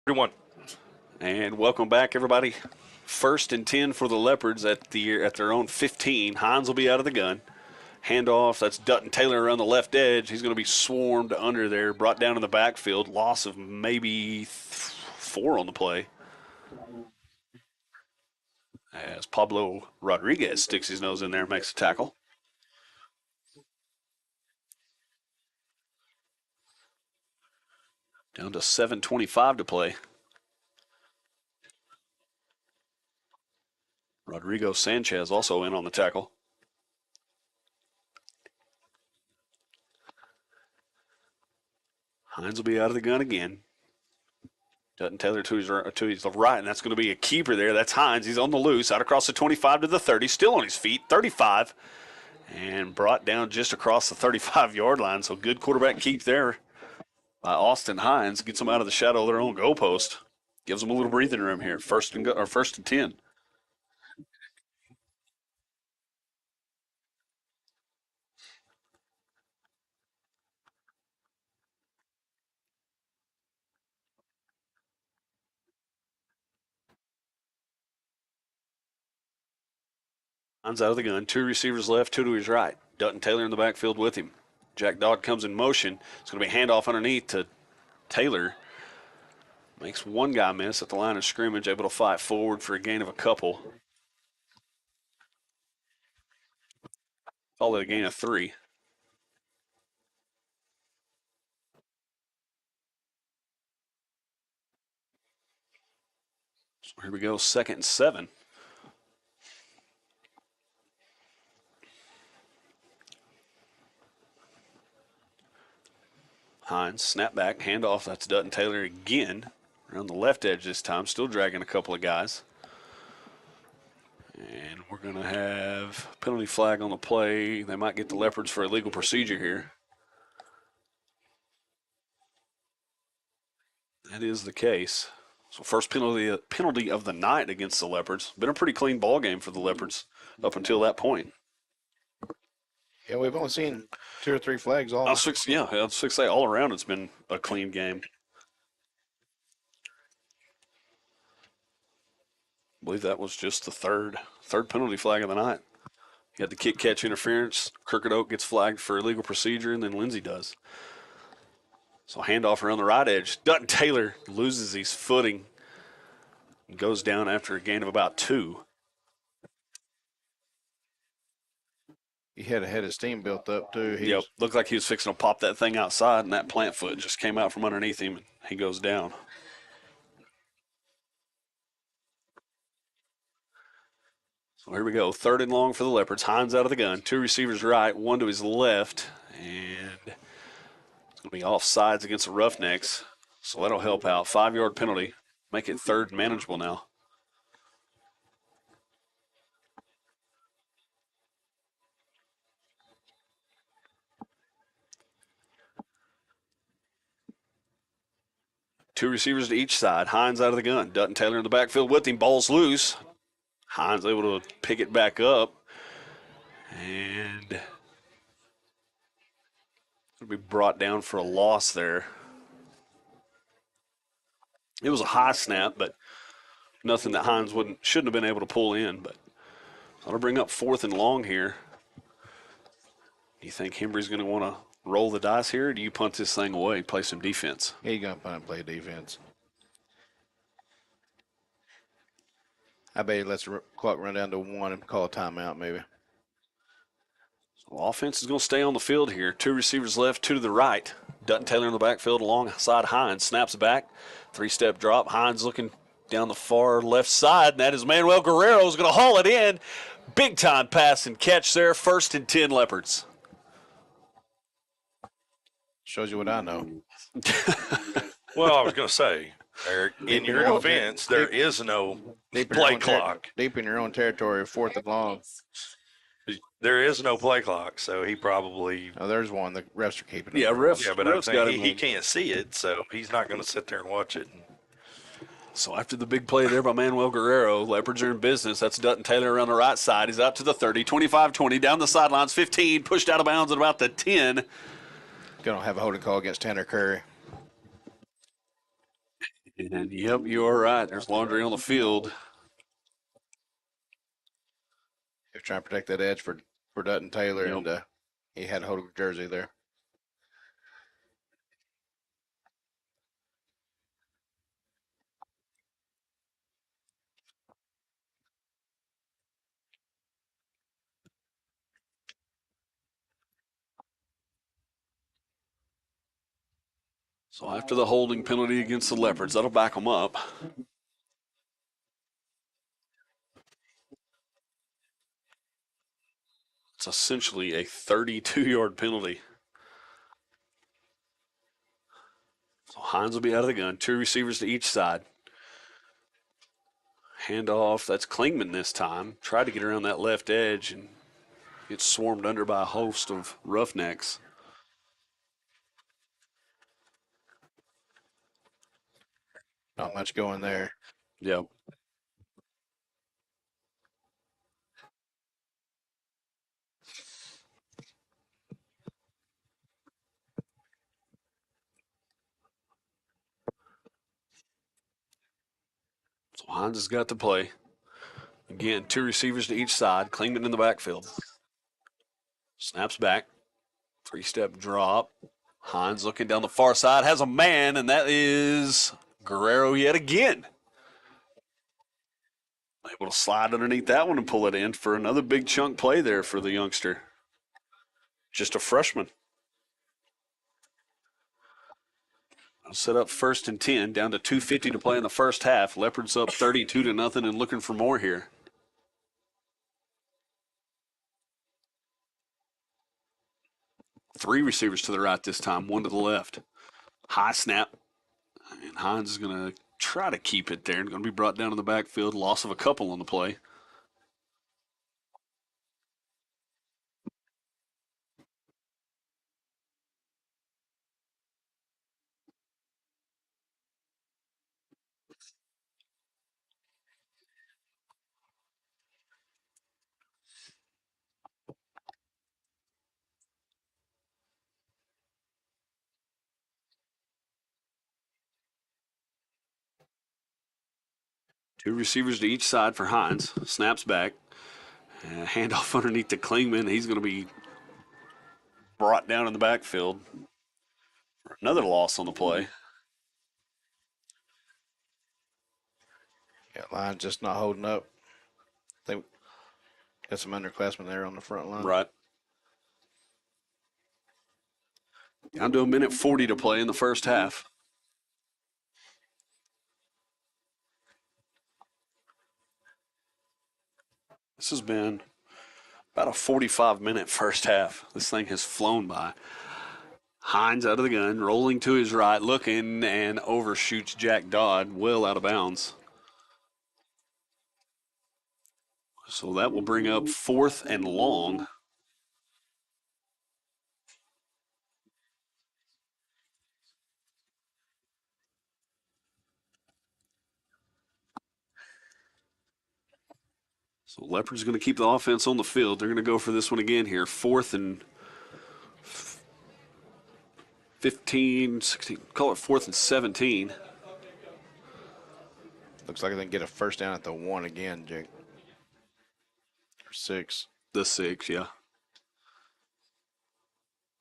S3: Everyone.
S1: And welcome back, everybody. 1st and 10 for the Leopards at their own 15. Hines will be out of the gun. Handoff, that's Dutton Taylor around the left edge. He's going to be swarmed under there, brought down in the backfield. Loss of maybe 4 on the play. As Pablo Rodriguez sticks his nose in there and makes a tackle. Down to 7:25 to play. Rodrigo Sanchez also in on the tackle. Hines will be out of the gun again. Dutton Taylor to his right, and that's going to be a keeper there. That's Hines. He's on the loose, out across the 25 to the 30, still on his feet, 35, and brought down just across the 35-yard line. So good quarterback keep there by Austin Hines. Gets them out of the shadow of their own goalpost. Gives them a little breathing room here. 1st and 10. Hines out of the gun. 2 receivers left, 2 to his right. Dutton Taylor in the backfield with him. Jack Dodd comes in motion. It's going to be handoff underneath to Taylor. Makes one guy miss at the line of scrimmage, able to fight forward for a gain of a couple. Call it a gain of 3. So here we go, 2nd and 7. Hines, snap back, handoff. That's Dutton Taylor again. Around the left edge this time, still dragging a couple of guys. And we're going to have penalty flag on the play. They might get the Leopards for illegal procedure here. That is the case. So first penalty of the night against the Leopards. Been a pretty clean ball game for the Leopards up until that point.
S2: Yeah, we've only seen 2 or 3 flags all.
S1: I was fixed say all around it's been a clean game. I believe that was just the third penalty flag of the night. You had the kick catch interference. Crooked Oak gets flagged for illegal procedure, and then Lindsay does. So handoff around the right edge. Dutton Taylor loses his footing and goes down after a gain of about 2.
S2: He had a head of steam built up, too.
S1: Yep, looked like he was fixing to pop that thing outside, and that plant foot just came out from underneath him, and he goes down. So here we go, 3rd and long for the Leopards. Hines out of the gun, 2 receivers right, 1 to his left, and it's going to be offsides against the Roughnecks, so that'll help out. 5-yard penalty, make it 3rd and manageable now. Two receivers to each side. Hines out of the gun. Dutton Taylor in the backfield with him. Ball's loose. Hines able to pick it back up. And it'll be brought down for a loss there. It was a high snap, but nothing that Hines shouldn't have been able to pull in. But that'll bring up 4th and long here. Do you think Hembry's going to want to roll the dice here, or do you punt this thing away and play some defense?
S2: He going to punt and play defense. I bet he lets the clock run down to 1 and call a timeout maybe.
S1: So offense is going to stay on the field here. 2 receivers left, 2 to the right. Dutton Taylor in the backfield alongside Hines. Snaps back. 3-step drop. Hines looking down the far left side, and that is Manuel Guerrero is going to haul it in. Big time pass and catch there. 1st and 10 Leopards.
S2: Shows you what I know.
S3: Well, I was going to say, Eric, in your offense, there is no play clock.
S2: Deep in your own territory, 4th and long.
S3: There is no play clock, so he probably.
S2: Oh, there's one. The refs are keeping it.
S1: Yeah, refs.
S3: Yeah, but
S1: refs
S3: I'm
S1: got
S3: saying
S1: him.
S3: he can't see it, so he's not going to sit there and watch it.
S1: So after the big play there by Manuel Guerrero, Leopards are in business. That's Dutton Taylor around the right side. He's out to the 30, 25-20, down the sidelines, 15, pushed out of bounds at about the 10.
S2: Going to have a holding call against Tanner Curry.
S1: And, yep, you are right. There's laundry on the field.
S2: They're trying to protect that edge for Dutton Taylor,
S1: Yep.
S2: and he had a holding jersey there.
S1: So after the holding penalty against the Leopards, that'll back them up. It's essentially a 32-yard penalty. So Hines will be out of the gun. 2 receivers to each side. Handoff. That's Klingman this time. Tried to get around that left edge and gets swarmed under by a host of Roughnecks.
S2: Not much going there.
S1: Yep. So Hines has got to play. Again, 2 receivers to each side. Klingman in the backfield. Snaps back. 3-step drop. Hines looking down the far side. Has a man, and that is Guerrero yet again. Able to slide underneath that one and pull it in for another big chunk play there for the youngster. Just a freshman. I'll set up 1st and 10, down to 2:50 to play in the first half. Leopards up 32-0 and looking for more here. Three receivers to the right this time, 1 to the left. High snap. And Hines is going to try to keep it there. Going to be brought down in the backfield. Loss of a couple on the play. Two receivers to each side for Hines. Snaps back. Handoff underneath to Klingman. He's going to be brought down in the backfield. For another loss on the play.
S2: Yeah, line just not holding up. They got some underclassmen there on the front line.
S1: Right. Down to 1:40 to play in the first half. This has been about a 45-minute first half. This thing has flown by. Hines out of the gun, rolling to his right, looking, and overshoots Jack Dodd well out of bounds. So that will bring up 4th and long. So Leopards going to keep the offense on the field. They're going to go for this one again here. 4th and 15, 16, call it 4th and 17.
S2: Looks like they can get a first down at the 1 again, Jake. Or 6.
S1: The 6, yeah.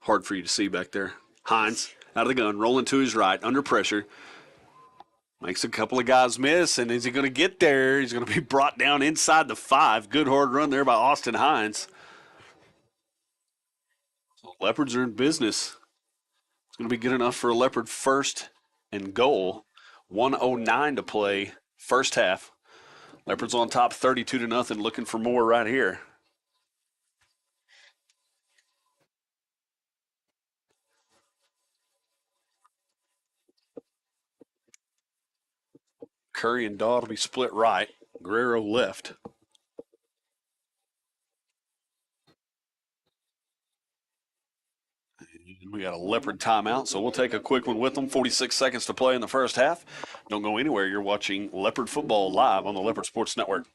S1: Hard for you to see back there. Hines out of the gun, rolling to his right, under pressure. Makes a couple of guys miss, and is he going to get there? He's going to be brought down inside the 5. Good hard run there by Austin Hines. So Leopards are in business. It's going to be good enough for a Leopard 1st and goal. 1:09 to play, first half. Leopards on top 32-0, looking for more right here. Curry and Dodd will be split right. Guerrero left. And we got a Leopard timeout, so we'll take a quick one with them. 46 seconds to play in the first half. Don't go anywhere. You're watching Leopard football live on the Leopard Sports Network.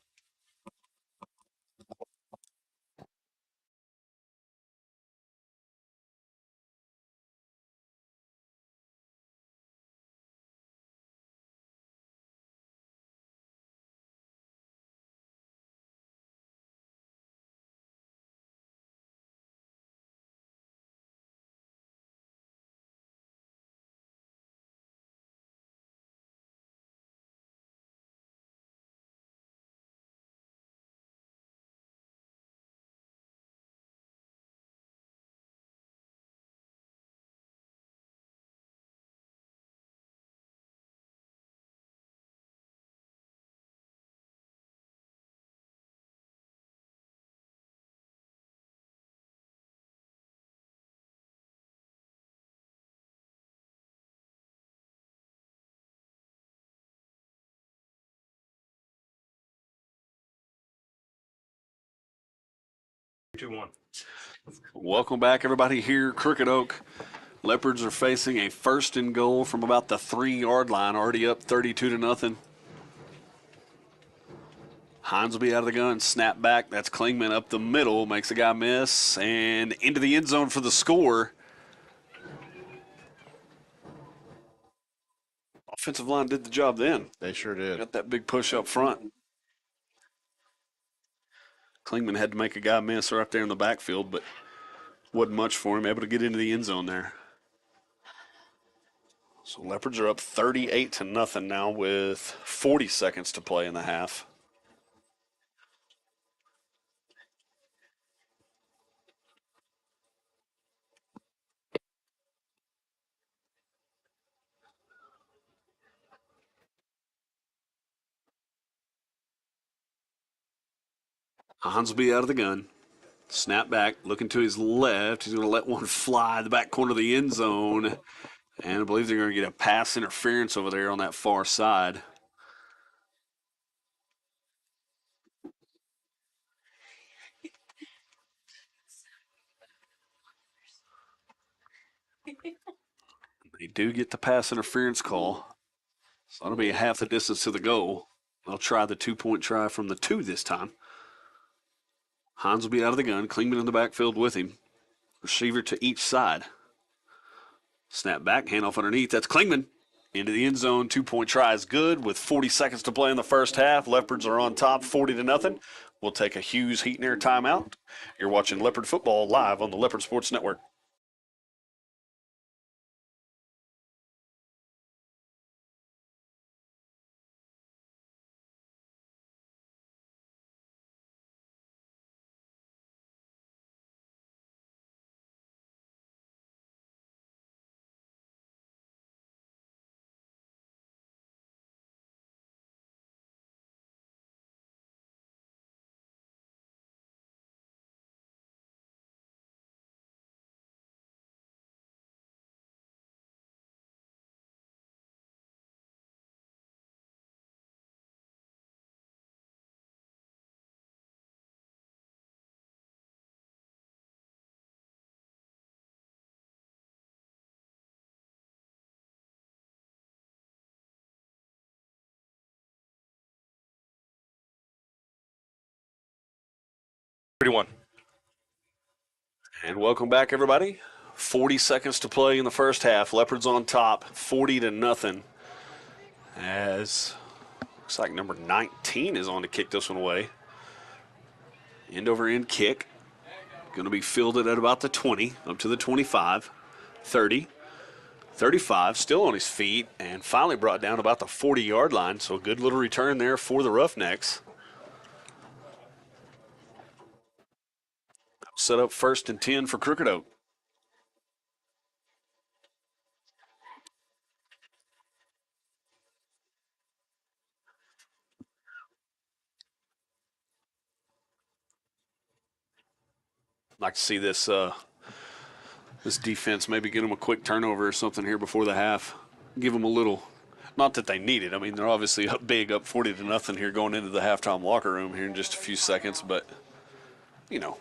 S1: Welcome back, everybody, here Crooked Oak. Leopards are facing a 1st and goal from about the 3-yard line, already up 32-0. Hines will be out of the gun, snap back. That's Klingman up the middle, makes a guy miss, and into the end zone for the score. Offensive line did the job then.
S2: They sure did.
S1: Got that big push up front. Klingman had to make a guy miss right there in the backfield, but wasn't much for him, able to get into the end zone there. So Leopards are up 38-0 now with 40 seconds to play in the half. Hans will be out of the gun. Snap back, looking to his left. He's going to let one fly the back corner of the end zone. And I believe they're going to get a pass interference over there on that far side. They do get the pass interference call. So that'll be half the distance to the goal. They'll try the 2-point try from the 2 this time. Hans will be out of the gun. Klingman in the backfield with him. Receiver to each side. Snap back, handoff underneath. That's Klingman. Into the end zone. 2-point try is good with 40 seconds to play in the first half. Leopards are on top 40-0. We'll take a Hughes Heat and Air timeout. You're watching Leopard football live on the Leopard Sports Network.
S3: 31.
S1: And welcome back, everybody. 40 seconds to play in the first half. Leopards on top, 40-0. As looks like number 19 is on to kick this one away. End over end kick. Going to be fielded at about the 20, up to the 25, 30, 35, still on his feet, and finally brought down about the 40-yard line. So a good little return there for the Roughnecks. Set up 1st and 10 for Crooked Oak. Like to see this this defense maybe get them a quick turnover or something here before the half. Give them a little, not that they need it. I mean, they're obviously up big, up 40-0 here going into the halftime locker room here in just a few seconds. But, you know,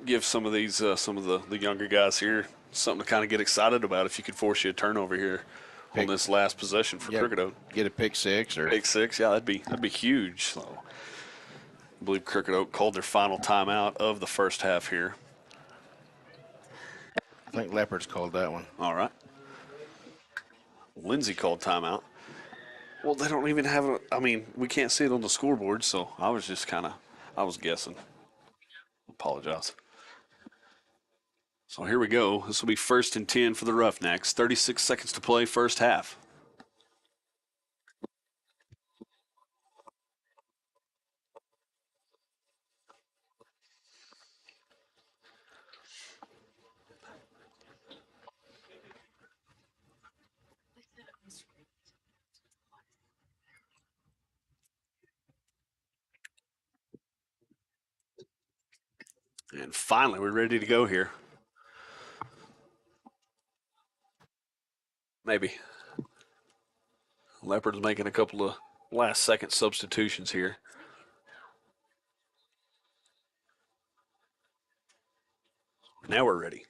S1: give some of these, some of the younger guys here something to kind of get excited about if you could force you a turnover here on this last possession for Crooked Oak.
S2: Get a pick six or
S1: pick six. Yeah, that'd be huge. So I believe Crooked Oak called their final timeout of the first half here.
S2: I think Leopards called that one.
S1: All right. Lindsay called timeout. Well, they don't even have a, I mean, we can't see it on the scoreboard, so I was just I was guessing. Apologize. So here we go. This will be 1st and 10 for the Roughnecks. 36 seconds to play, first half. And finally, we're ready to go here. Maybe. Leopards making a couple of last-second substitutions here. Now we're ready.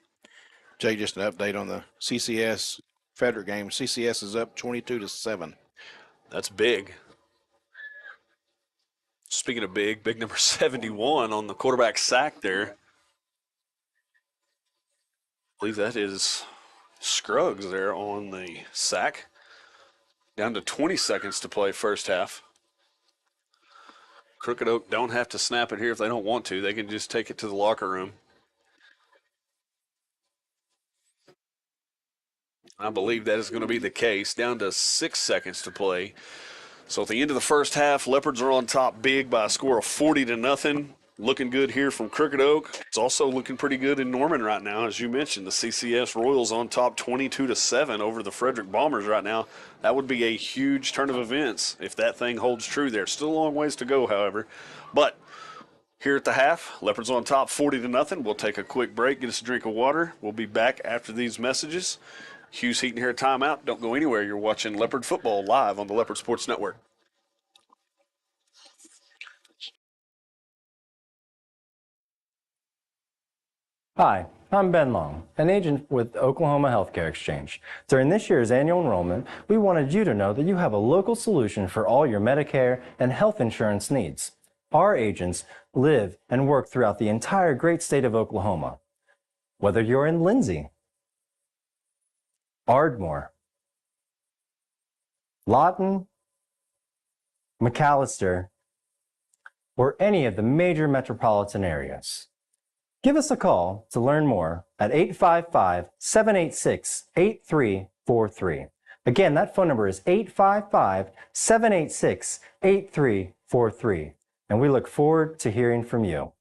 S2: Jay, just an update on the CCS Frederick game. CCS is up 22-7.
S1: That's big. Speaking of big number 71 on the quarterback sack there. I believe that is Scruggs there on the sack. Down to 20 seconds to play first half. Crooked Oak don't have to snap it here if they don't want to. They can just take it to the locker room. I believe that is going to be the case. Down to 6 seconds to play. So at the end of the first half, Leopards are on top big by a score of 40-0. Looking good here from Crooked Oak. It's also looking pretty good in Norman right now. As you mentioned, the CCS Royals on top 22-7 over the Frederick Bombers right now. That would be a huge turn of events if that thing holds true there. Still a long ways to go, however. But here at the half, Leopards on top 40-0. We'll take a quick break, get us a drink of water. We'll be back after these messages. Hughes Heaton here, timeout. Don't go anywhere. You're watching Leopard Football live on the Leopard Sports Network.
S5: Hi, I'm Ben Long, an agent with Oklahoma Healthcare Exchange. During this year's annual enrollment, we wanted you to know that you have a local solution for all your Medicare and health insurance needs. Our agents live and work throughout the entire great state of Oklahoma. Whether you're in Lindsay, Ardmore, Lawton, McAllister, or any of the major metropolitan areas. Give us a call to learn more at 855-786-8343. Again, that phone number is 855-786-8343. And we look forward to hearing from you.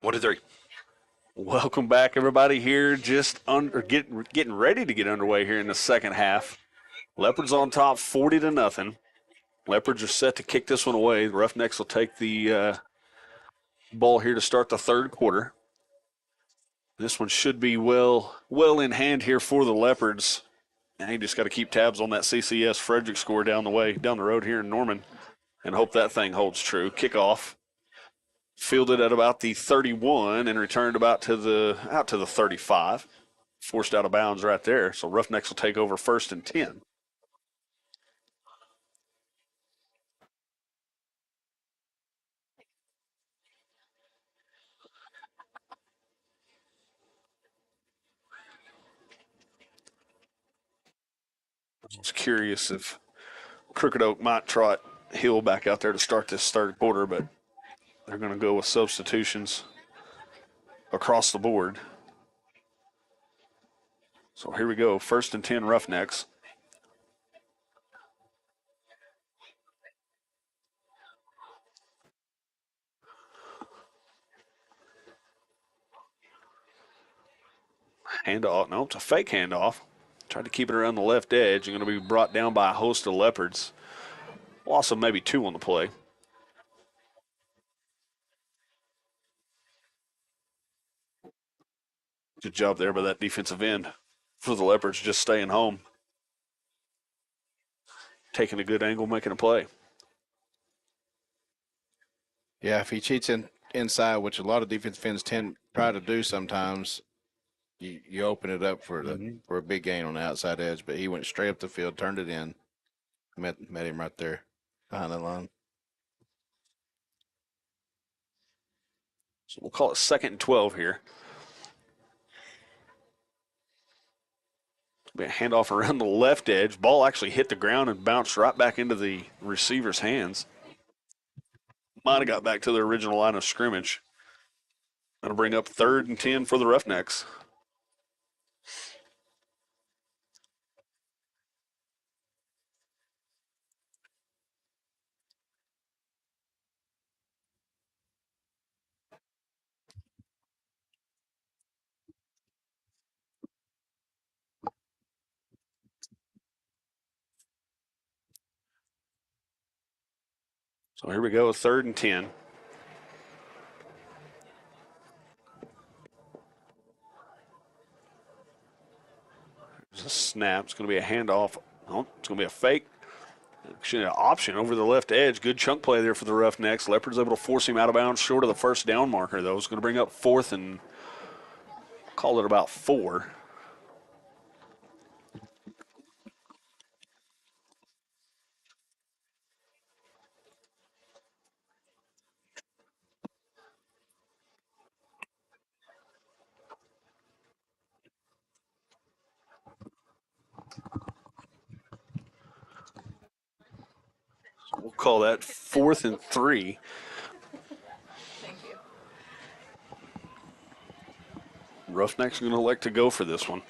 S3: 1, 2, 3.
S1: Welcome back, everybody. Here, getting ready to get underway here in the second half. Leopards on top, 40-0. Leopards are set to kick this one away. The Roughnecks will take the ball here to start the third quarter. This one should be well in hand here for the Leopards. Now you just got to keep tabs on that CCS Frederick score down the road here in Norman, and hope that thing holds true. Kickoff fielded at about the 31 and returned out to the 35. Forced out of bounds right there. So Roughnecks will take over 1st and 10. I was curious if Crooked Oak might trot Hill back out there to start this third quarter, but they're going to go with substitutions across the board. So here we go, 1st and 10 Roughnecks. Handoff, no, it's a fake handoff. Tried to keep it around the left edge. You're going to be brought down by a host of Leopards. Loss of maybe 2 on the play. Good job there by that defensive end for the Leopards, just staying home. Taking a good angle, making a play.
S2: Yeah, if he cheats inside, which a lot of defensive ends try to do sometimes, you open it up for a big gain on the outside edge. But he went straight up the field, turned it in, met him right there behind the line.
S1: So we'll call it 2nd and 12 here. Be a handoff around the left edge. Ball actually hit the ground and bounced right back into the receiver's hands. Might have got back to the original line of scrimmage. That'll bring up 3rd and 10 for the Roughnecks. So here we go, 3rd and 10. There's a snap. It's going to be a handoff. Oh, it's going to be a fake. Actually, an option over the left edge. Good chunk play there for the Roughnecks. Leopards able to force him out of bounds short of the 1st down marker, though. It's going to bring up 4th and call it about 4. We'll call that 4th and 3.
S6: Thank you.
S1: Roughnecks are going to elect to go for this one.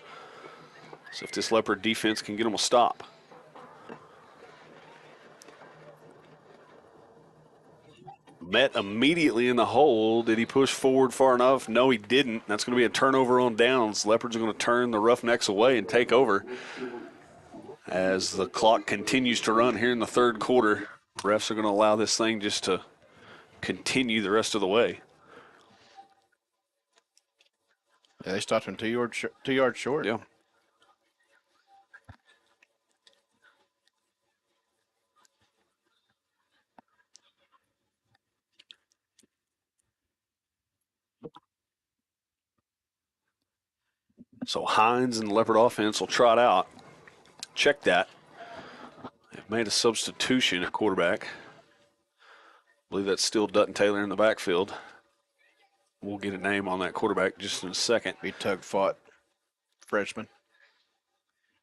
S1: So if this Leopard defense can get them a stop. Met immediately in the hole. Did he push forward far enough? No, he didn't. That's going to be a turnover on downs. Leopards are going to turn the Roughnecks away and take over. As the clock continues to run here in the third quarter, refs are going to allow this thing just to continue the rest of the way.
S2: Yeah, they stopped him 2 yards short.
S1: Yeah. So Hines and the Leopard offense will trot out. Check that. They've made a substitution at quarterback. I believe that's still Dutton Taylor in the backfield. We'll get a name on that quarterback just in a second.
S2: Be Tug Fought, freshman.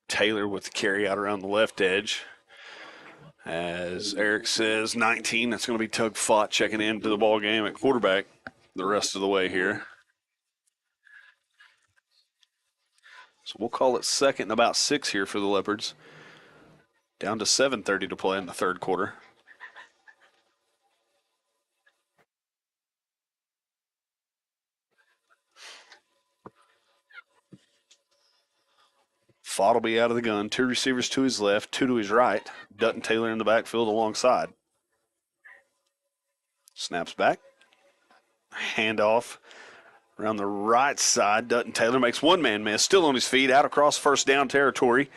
S1: Taylor with the carry out around the left edge. As Eric says, 19. That's going to be Tug Fought checking into the ball game at quarterback the rest of the way here. So we'll call it 2nd and about 6 here for the Leopards. Down to 7:30 to play in the third quarter. Fott will be out of the gun. 2 receivers to his left, 2 to his right. Dutton Taylor in the backfield alongside. Snaps back. Handoff around the right side. Dutton Taylor makes one man miss. Still on his feet, out across first down territory.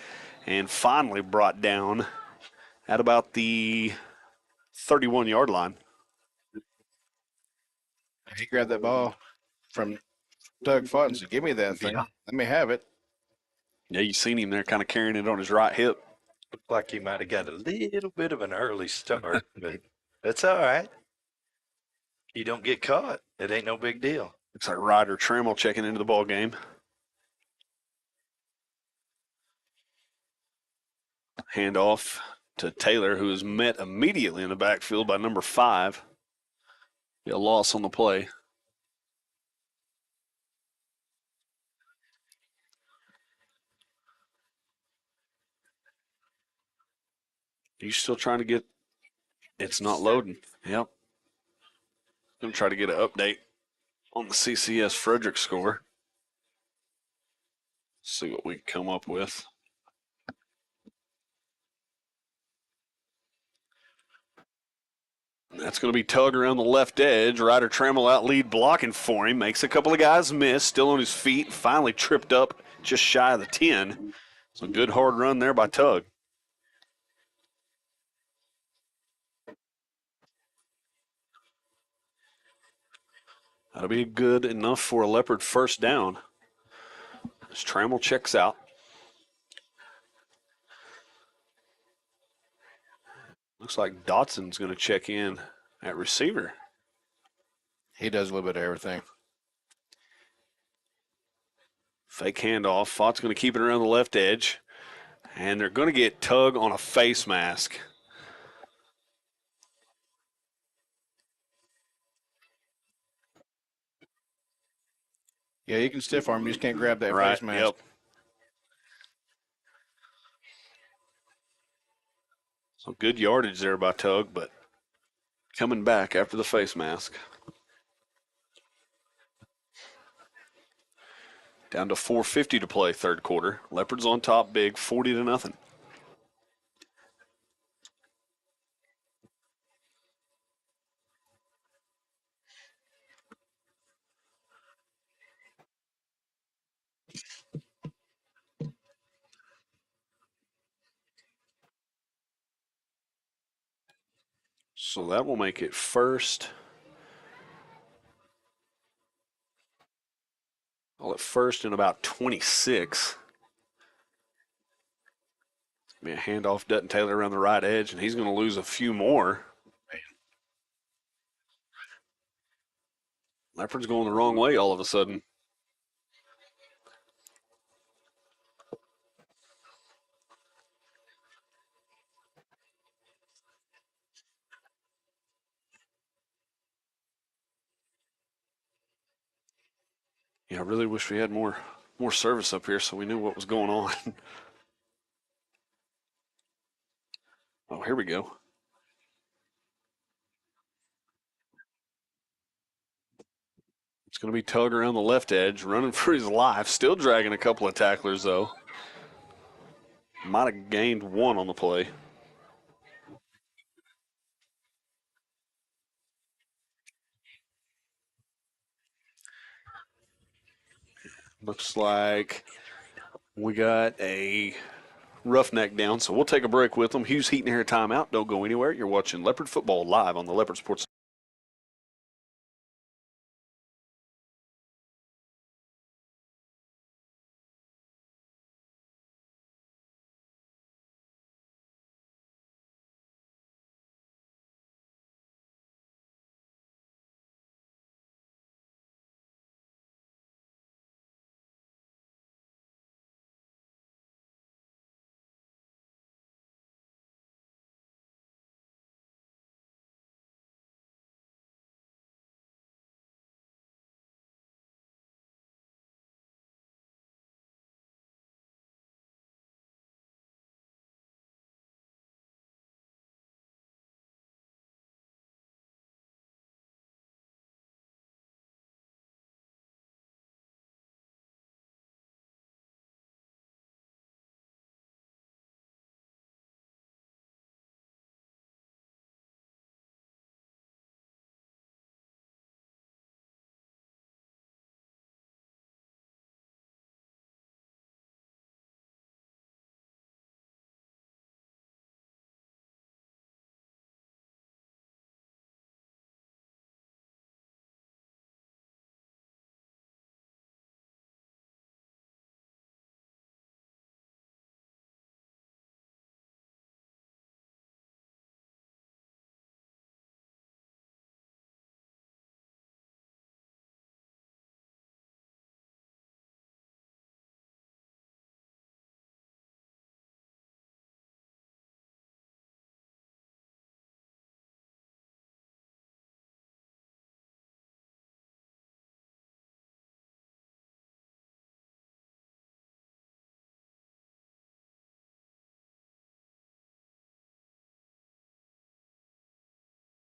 S1: And finally brought down at about the 31-yard line.
S2: He grabbed that ball from Doug Fott and said, "Give me that thing.
S1: Yeah.
S2: Let me have it."
S1: Yeah, you seen him there kind of carrying it on his right hip.
S3: Looked like he might have got a little bit of an early start, but that's all right. You don't get caught. It ain't no big deal.
S1: Looks like Ryder Trammell checking into the ball game. Handoff to Taylor, who is met immediately in the backfield by number 5. A loss on the play. You still trying to get? It's not loading. Yep. Gonna try to get an update on the CCS Frederick score. See what we can come up with. That's going to be Tug around the left edge. Ryder Trammell out lead blocking for him. Makes a couple of guys miss. Still on his feet. Finally tripped up just shy of the 10. So good hard run there by Tug. That'll be good enough for a Leopard first down. As Trammell checks out. Looks like Dotson's going to check in at receiver.
S2: He does a little bit of everything.
S1: Fake handoff. Fott's going to keep it around the left edge. And they're going to get Tug on a face mask.
S2: Yeah, you can stiff arm. You just can't grab that
S1: Right,
S2: face mask.
S1: yep. So good yardage there by Tug, but coming back after the face mask. Down to 4:50 to play third quarter. Leopards on top big, 40-0. So that will make it first. Well, at first in about 26. Be a handoff, Dutton Taylor around the right edge, and he's going to lose a few more. Leopard's going the wrong way all of a sudden. Yeah, I really wish we had more service up here so we knew what was going on. Oh, here we go. It's going to be Tug around the left edge, running for his life. Still dragging a couple of tacklers, though. Might have gained one on the play. Looks like we got a roughneck down, so we'll take a break with them. Hughes Heat and Hair timeout. Don't go anywhere. You're watching Leopard football live on the Leopard Sports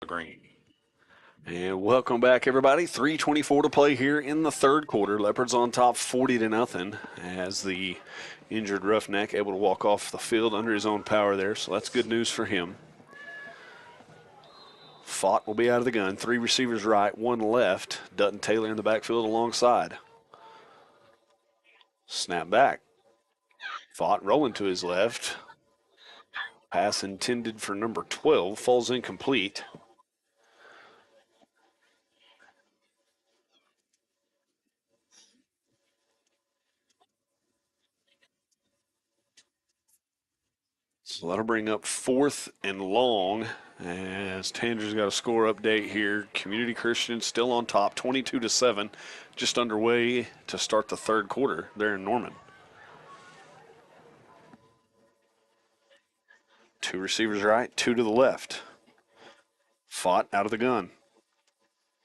S3: Green.
S1: And welcome back, everybody. 3:24 to play here in the third quarter. Leopards on top 40-0 as the injured Roughneck able to walk off the field under his own power there, so that's good news for him. Fott will be out of the gun. 3 receivers right, 1 left. Dutton Taylor in the backfield alongside. Snap back. Fott rolling to his left. Pass intended for number 12 falls incomplete. So that'll bring up 4th and long as Tanger's got a score update here. Community Christian still on top, 22-7, just underway to start the third quarter there in Norman. 2 receivers right, 2 to the left. Fought out of the gun.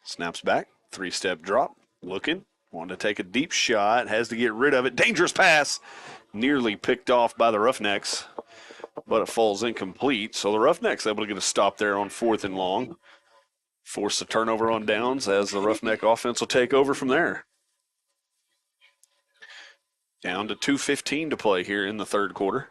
S1: Snaps back, 3-step drop, looking, wanting to take a deep shot, has to get rid of it. Dangerous pass, nearly picked off by the Roughnecks, but it falls incomplete. So the Roughnecks able to get a stop there on 4th and long. Force a turnover on downs as the Roughneck offense will take over from there. Down to 2:15 to play here in the third quarter.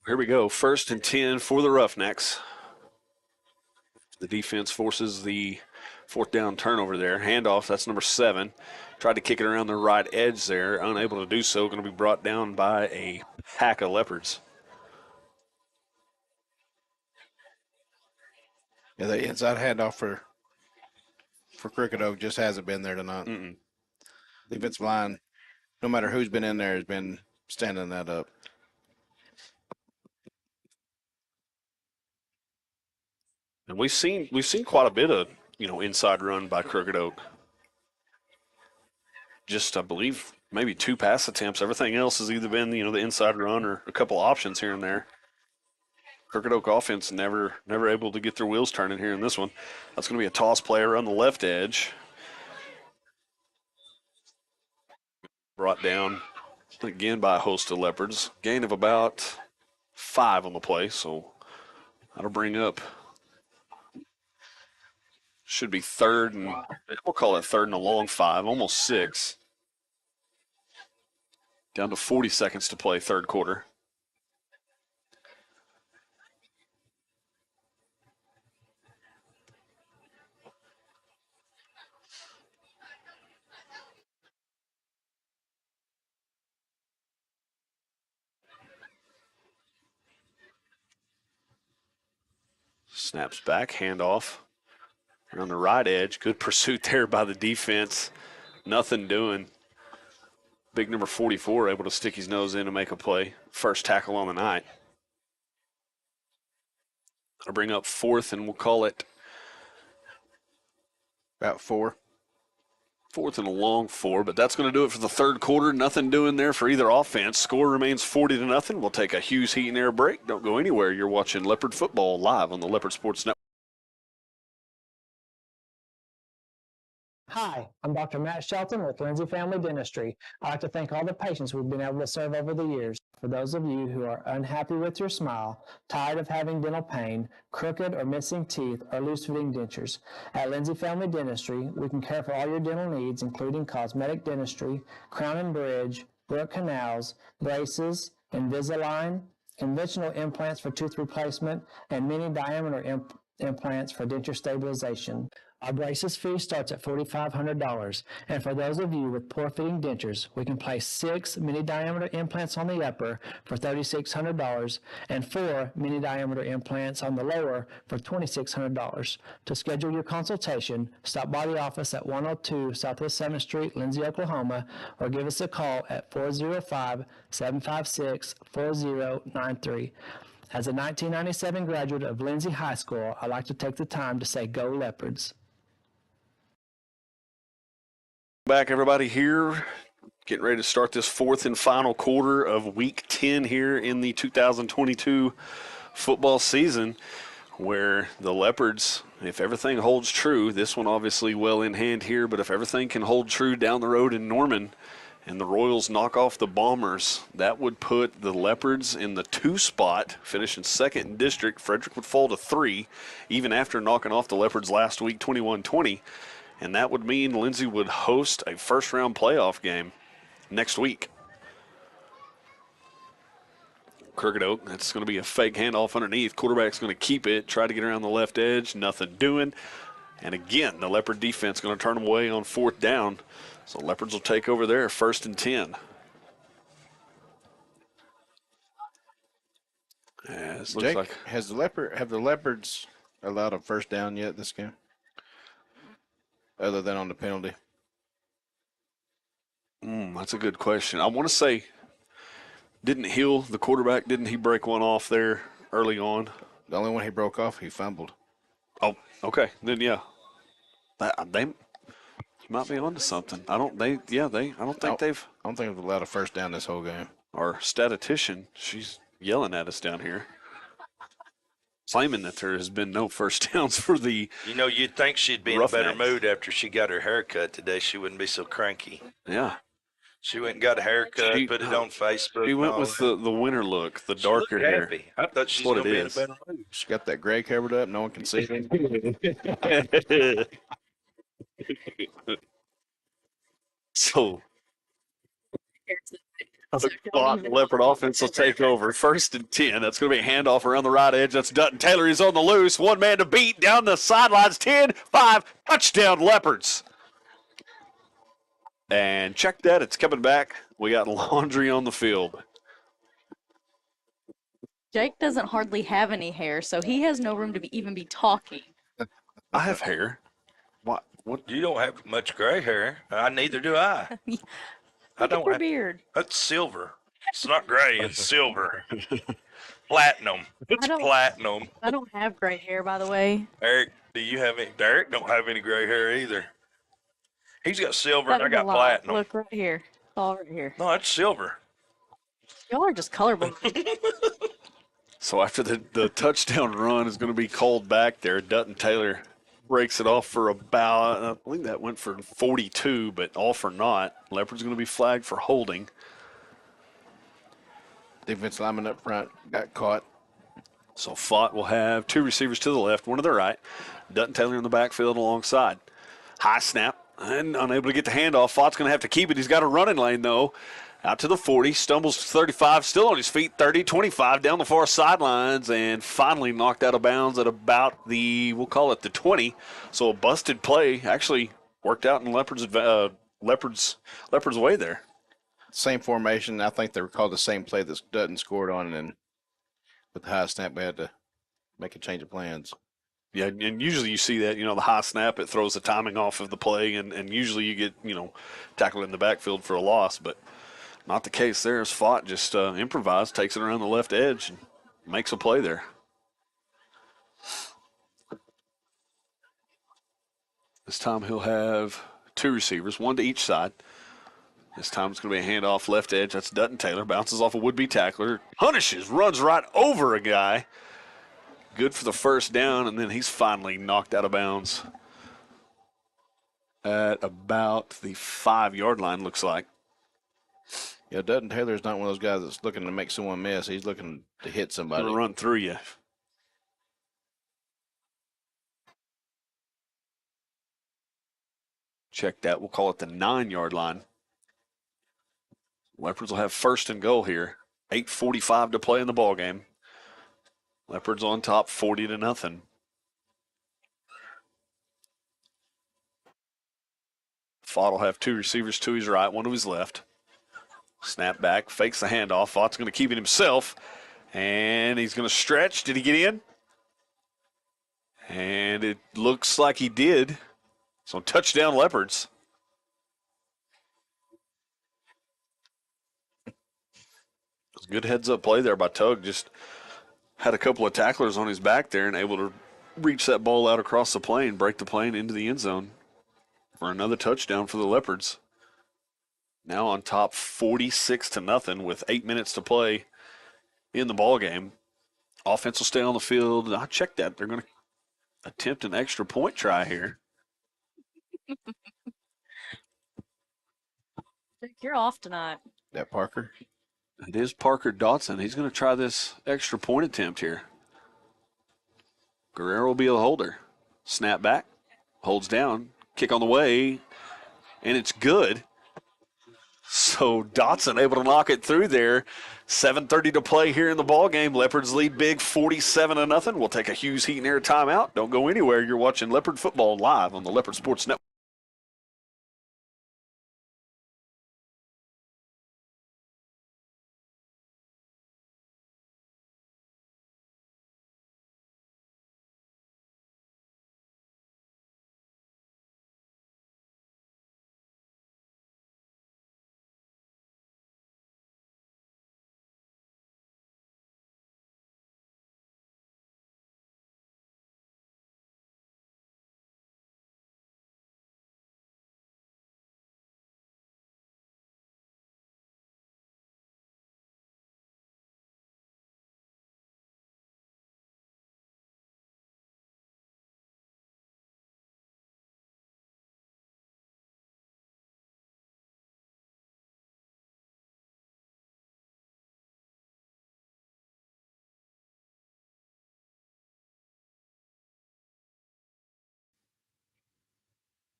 S1: Here we go. 1st and 10 for the Roughnecks. The defense forces the 4th down turnover there. Handoff, that's number 7. Tried to kick it around the right edge there. Unable to do so. Going to be brought down by a pack of Leopards.
S2: Yeah, the inside handoff for Crooked Oak just hasn't been there tonight. Defensive line, no matter who's been in there, has been standing that up.
S1: And we've seen quite a bit of inside run by Crooked Oak. Just I believe maybe 2 pass attempts. Everything else has either been the inside run or a couple options here and there. Crooked Oak offense never able to get their wheels turning here in this one. That's going to be a toss play around the left edge. Brought down again by a host of Leopards. Gain of about 5 on the play, so that'll bring up. Should be 3rd and we'll call it 3rd and a long 5, almost 6. Down to 40 seconds to play third quarter. Snaps back, handoff. On the right edge, good pursuit there by the defense. Nothing doing. Big number 44 able to stick his nose in and make a play. First tackle on the night. That'll bring up 4th, and we'll call it
S2: about 4.
S1: 4th and a long 4, but that's going to do it for the third quarter. Nothing doing there for either offense. Score remains 40-0. We'll take a Hughes Heat and Air break. Don't go anywhere. You're watching Leopard football live on the Leopard Sports Network.
S4: Hi, I'm Dr. Matt Shelton with Lindsay Family Dentistry. I'd like to thank all the patients we've been able to serve over the years. For those of you who are unhappy with your smile, tired of having dental pain, crooked or missing teeth, or loose-fitting dentures, at Lindsay Family Dentistry, we can care for all your dental needs, including cosmetic dentistry, crown and bridge, root canals, braces, Invisalign, conventional implants for tooth replacement, and mini diameter implants for denture stabilization. Our braces fee starts at $4,500, and for those of you with poor-fitting dentures, we can place 6 mini-diameter implants on the upper for $3,600 and 4 mini-diameter implants on the lower for $2,600. To schedule your consultation, stop by the office at 102 Southwest 7th Street, Lindsay, Oklahoma, or give us a call at 405-756-4093. As a 1997 graduate of Lindsay High School, I'd like to take the time to say go Leopards.
S1: Back, everybody, here Getting ready to start this fourth and final quarter of Week 10 here in the 2022 football season, where the Leopards, if everything holds true, this one obviously well in hand here, but if everything can hold true down the road in Norman and the Royals knock off the Bombers, that would put the Leopards in the 2 spot, finishing second in district. Frederick would fall to 3, even after knocking off the Leopards last week 21-20, and that would mean Lindsay would host a first-round playoff game next week. Crooked Oak, that's going to be a fake handoff underneath. Quarterback's going to keep it, try to get around the left edge, nothing doing. And again, the Leopard defense going to turn them away on 4th down. So Leopards will take over there, 1st and 10. Yeah, this looks
S2: Jake,
S1: like
S2: have the Leopards allowed a first down yet this game? Other than on the penalty?
S1: that's a good question. I want to say, didn't Hill, the quarterback, didn't he break one off there early on?
S2: The only one he broke off, he fumbled.
S1: Oh, okay. Then yeah, they might be onto something. I don't think they've.
S2: I don't think they've allowed a first down this whole game.
S1: Our statistician, she's yelling at us down here, claiming that there has been no first downs for the.
S3: You know, you'd think she'd be in a better
S1: Roughnecks.
S3: mood after she got her haircut today. She wouldn't be so cranky.
S1: Yeah,
S3: She went and got a haircut,
S1: She-
S3: put it on Facebook.
S1: he
S3: and
S1: went
S3: all
S1: with
S3: that.
S1: the winter look, the
S3: She looked
S1: darker hair.
S3: happy. I thought she's
S1: what
S3: going to
S1: it
S3: be in a
S1: is.
S3: better mood.
S2: She got that gray covered up. No one can see it.
S1: So the Leopard offense will take over. 1st and 10. That's going to be a handoff around the right edge. That's Dutton Taylor. He's on the loose. One man to beat down the sidelines. 10-5. Touchdown Leopards. And check that. It's coming back. We got laundry on the field.
S6: Jake doesn't hardly have any hair, so he has no room to even be talking.
S1: I have hair. What? What?
S3: You don't have much gray hair. Neither do I.
S6: Look
S3: I
S6: at
S3: don't
S6: your
S3: have.
S6: beard.
S3: That's silver. It's not gray. It's silver. Platinum. It's
S6: don't-
S3: platinum.
S6: I don't have gray hair, by the way.
S3: Eric, do you have any? Eric don't have any gray hair either. He's got silver
S6: That
S3: and I
S6: is a
S3: got
S6: lie.
S3: platinum.
S6: Look right here. It's all right here.
S3: No, that's silver.
S6: Y'all are just colorblind.
S1: So after the touchdown run is going to be called back there, Dutton Taylor breaks it off for about, I think that went for 42, but all for naught. Leopard's going to be flagged for holding.
S2: Defense lineman up front got caught.
S1: So Fott will have 2 receivers to the left, 1 to the right. Dutton Taylor in the backfield alongside. High snap and unable to get the handoff. Fott's going to have to keep it. He's got a running lane, though. Out to the 40, stumbles to 35, still on his feet, 30, 25, down the far sidelines, and finally knocked out of bounds at about the, we'll call it the 20. So a busted play actually worked out in Leopards' way there.
S2: Same formation. I think they recalled the same play that Dutton scored on, and with the high snap, we had to make a change of plans.
S1: Yeah, and usually you see that, the high snap, it throws the timing off of the play, and usually you get, tackled in the backfield for a loss, but not the case there. As Fott just improvised, takes it around the left edge, and makes a play there. This time he'll have 2 receivers, 1 to each side. This time it's going to be a handoff left edge. That's Dutton Taylor. Bounces off a would-be tackler. Punishes, runs right over a guy. Good for the first down, and then he's finally knocked out of bounds at about the 5-yard line, looks like.
S2: Yeah, Dutton Taylor's not one of those guys that's looking to make someone miss. He's looking to hit somebody.
S1: Gonna run through you. Check that. We'll call it the 9-yard line. Leopards will have 1st and goal here. 8:45 to play in the ball game. Leopards on top, 40-0. Fott will have 2 receivers to his right, 1 to his left. Snap back, fakes the handoff. Fott's going to keep it himself, and he's going to stretch. Did he get in? And it looks like he did. So touchdown Leopards. It was a good heads-up play there by Tug. Just had a couple of tacklers on his back there and able to reach that ball out across the plane, break the plane into the end zone for another touchdown for the Leopards. now on top 46-0 with 8 minutes to play in the ball game. Offense will stay on the field. I checked that. They're going to attempt an extra point try here.
S6: You're off tonight.
S2: That Parker.
S1: It is Parker Dotson. He's going to try this extra point attempt here. Guerrero will be the holder. Snap back, holds down, kick on the way, and it's good. So Dotson able to knock it through there. 7:30 to play here in the ball game. Leopards lead big 47-0. We'll take a Hughes Heat and Air timeout. Don't go anywhere. You're watching Leopard football live on the Leopard Sports Network.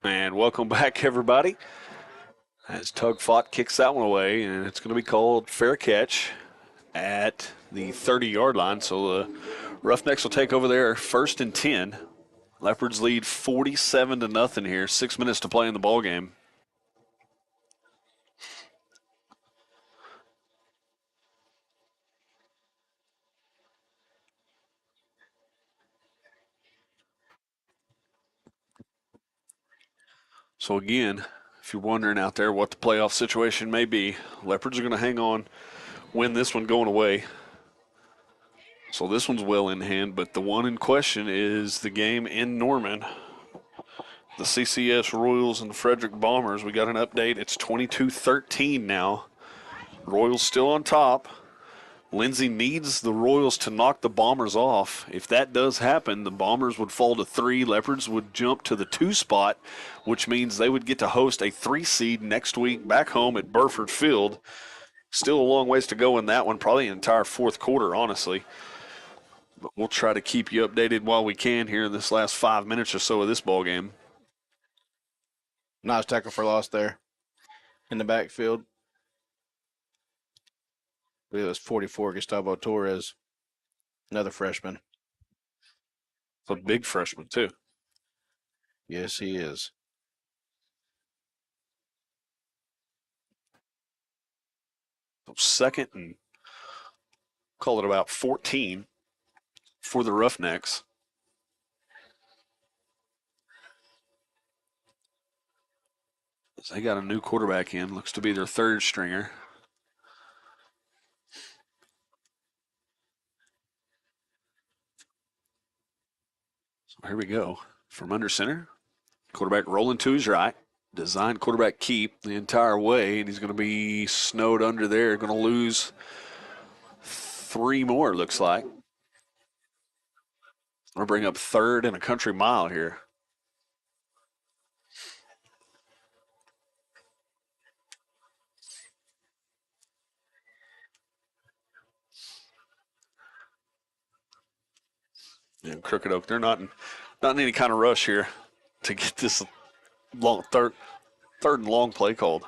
S1: And welcome back, everybody. As Tug Fought kicks that one away, and it's going to be called fair catch at the 30-yard line. So the Roughnecks will take over there 1st and 10. Leopards lead 47-0 here. 6 minutes to play in the ball game. So again, if you're wondering out there what the playoff situation may be, Leopards are going to hang on, win this one going away. So this one's well in hand, but the one in question is the game in Norman. The CCS Royals and the Frederick Bombers. We got an update. It's 22-13 now. Royals still on top. Lindsay needs the Royals to knock the Bombers off. If that does happen, the Bombers would fall to 3. Leopards would jump to the 2 spot, which means they would get to host a 3 seed next week back home at Burford Field. Still a long ways to go in that one, probably an entire 4th quarter, honestly. But we'll try to keep you updated while we can here in this last 5 minutes or so of this ball game.
S2: Nice tackle for loss there in the backfield. I believe it was 44, Gustavo Torres, another freshman.
S1: A big freshman, too.
S2: Yes, he is.
S1: So 2nd and call it about 14 for the Roughnecks. They got a new quarterback in. Looks to be their 3rd stringer. So here we go. From under center, quarterback rolling to his right. Designed quarterback keep the entire way, and he's going to be snowed under there. Going to lose 3 more, looks like. We'll bring up 3rd and a country mile here. And Crooked Oak, they're not in any kind of rush here to get this long third and long play called.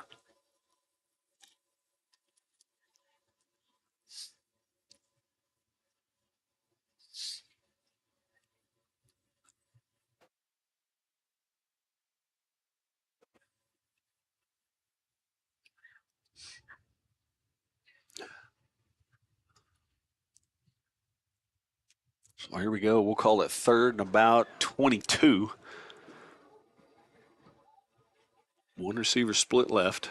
S1: So here we go. We'll call it 3rd and about 22. 1 receiver split left.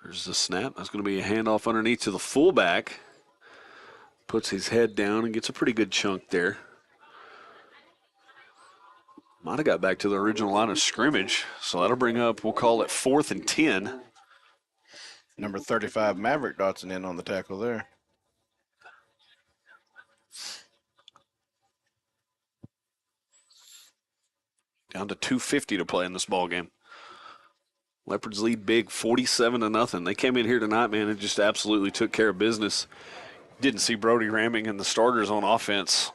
S1: There's the snap. That's going to be a handoff underneath to the fullback. Puts his head down and gets a pretty good chunk there. Might have got back to the original line of scrimmage, so that'll bring up, we'll call it 4th and 10.
S2: Number 35, Maverick Dotson in on the tackle there.
S1: Down to 2:50 to play in this ball game. Leopards lead big, 47-0. They came in here tonight, man, and just absolutely took care of business. Didn't see Brody Ramming and the starters on offense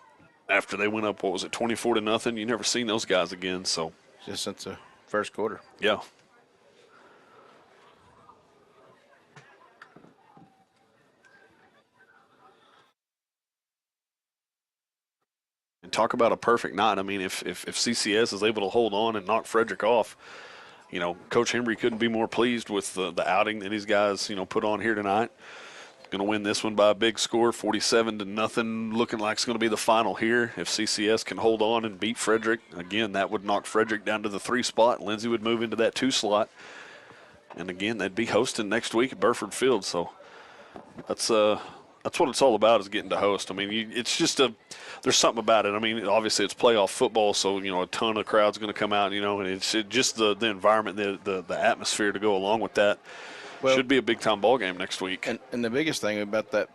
S1: after they went up, 24-0. You never seen those guys again, so.
S2: Just since the first quarter.
S1: Yeah. And talk about a perfect night. I mean, if CCS is able to hold on and knock Frederick off, Coach Hembry couldn't be more pleased with the outing that these guys, put on here tonight. Going to win this one by a big score, 47-0. Looking like it's going to be the final here. If CCS can hold on and beat Frederick, again, that would knock Frederick down to the 3 spot. Lindsay would move into that 2 slot. And again, they'd be hosting next week at Burford Field. So that's what it's all about, is getting to host. I mean, it's just there's something about it. I mean, obviously it's playoff football, so, a ton of crowd's going to come out, and it's just the environment, the atmosphere to go along with that. Well, should be a big-time ball game next week.
S2: And the biggest thing about that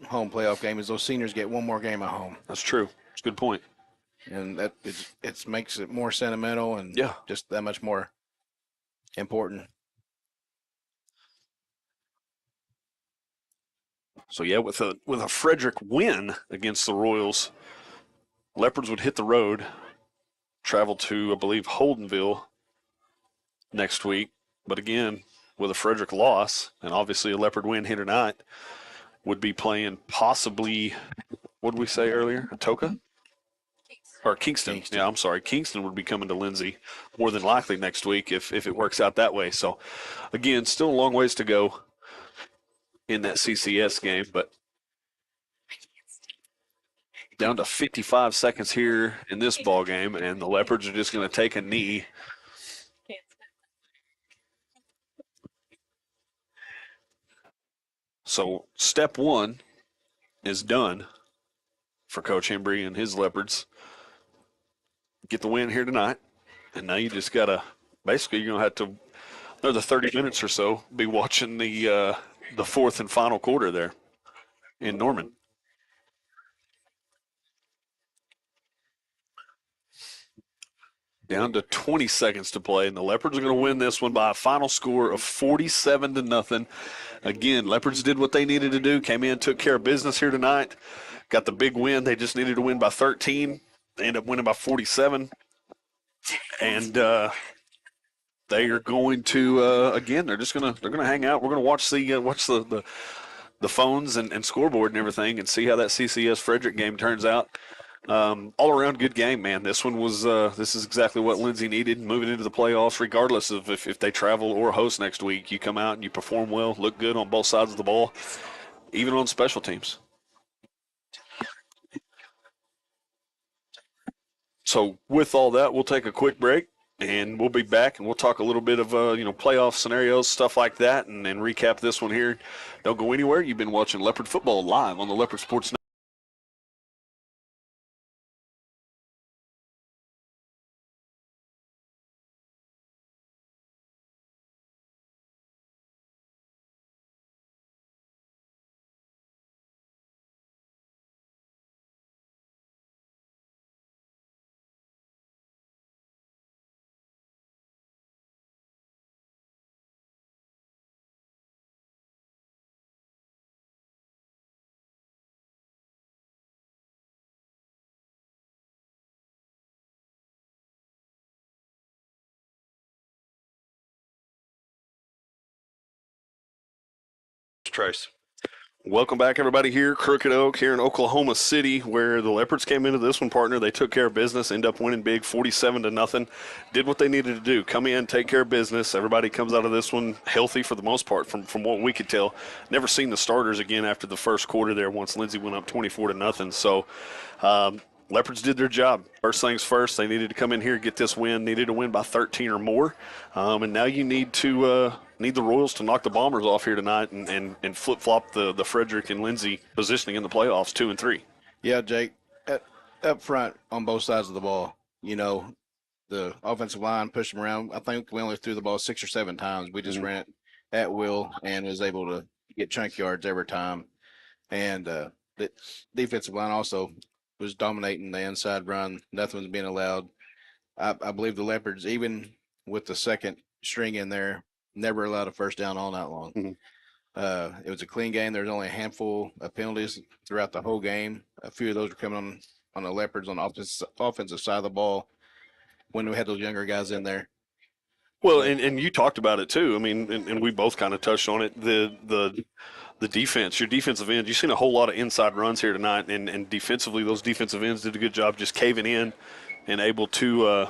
S2: home playoff game is those seniors get one more game at home.
S1: That's true. It's a good point.
S2: And that it makes it more sentimental and just that much more important.
S1: So, yeah, with a Frederick win against the Royals, Leopards would hit the road, travel to, I believe, Holdenville next week. But again, with a Frederick loss and obviously a Leopard win here tonight, would be playing possibly, what did we say earlier, Atoka? Or Kingston. Yeah, I'm sorry. Kingston would be coming to Lindsay more than likely next week if it works out that way. So, again, still a long ways to go in that CCS game, but down to 55 seconds here in this ball game, and the Leopards are just going to take a knee. So step 1 is done for Coach Hembry and his Leopards. Get the win here tonight, and now you just got to, basically you're going to have to, another 30 minutes or so, be watching the 4th and final quarter there in Norman. Down to 20 seconds to play, and the Leopards are going to win this one by a final score of 47-0. Again, Leopards did what they needed to do, came in, took care of business here tonight, got the big win. They just needed to win by 13. They ended up winning by 47. And they are going to again, they're going to hang out. We're going to watch the phones and scoreboard and everything and see how that CCS Frederick game turns out. All around good game, man. This one was this is exactly what Lindsay needed moving into the playoffs, regardless of if they travel or host next week. You come out and you perform well, look good on both sides of the ball, even on special teams. So with all that, we'll take a quick break and we'll be back and we'll talk a little bit of playoff scenarios, stuff like that, and recap this one here. Don't go anywhere. You've been watching Leopard football live on the Leopard Sports Network.
S3: Trace.
S1: Welcome back, everybody, here, Crooked Oak, here in Oklahoma City, where the Leopards came into this one, partner. They took care of business, end up winning big, 47-0. Did what they needed to do. Come in, take care of business. Everybody comes out of this one healthy for the most part, from what we could tell. Never seen the starters again after the first quarter there once Lindsay went up 24-0. So, Leopards did their job. First things first, they needed to come in here, get this win, needed to win by 13 or more. And now you need the Royals to knock the Bombers off here tonight and flip-flop the Frederick and Lindsay positioning in the playoffs 2 and 3.
S2: Yeah, Jake, up front on both sides of the ball, the the offensive line, pushed them around. I think we only threw the ball 6 or 7 times. We just ran it at will and was able to get chunk yards every time. And the defensive line also was dominating the inside run. Nothing was being allowed. I believe the Leopards, even with the second string in there, never allowed a first down all night long. It was a clean game. There was only a handful of penalties throughout the whole game. A few of those were coming on the Leopards on the offensive side of the ball when we had those younger guys in there.
S1: Well, and you talked about it too. I mean, and we both kind of touched on it. The defense, your defensive end, you've seen a whole lot of inside runs here tonight, and defensively, those defensive ends did a good job just caving in and able to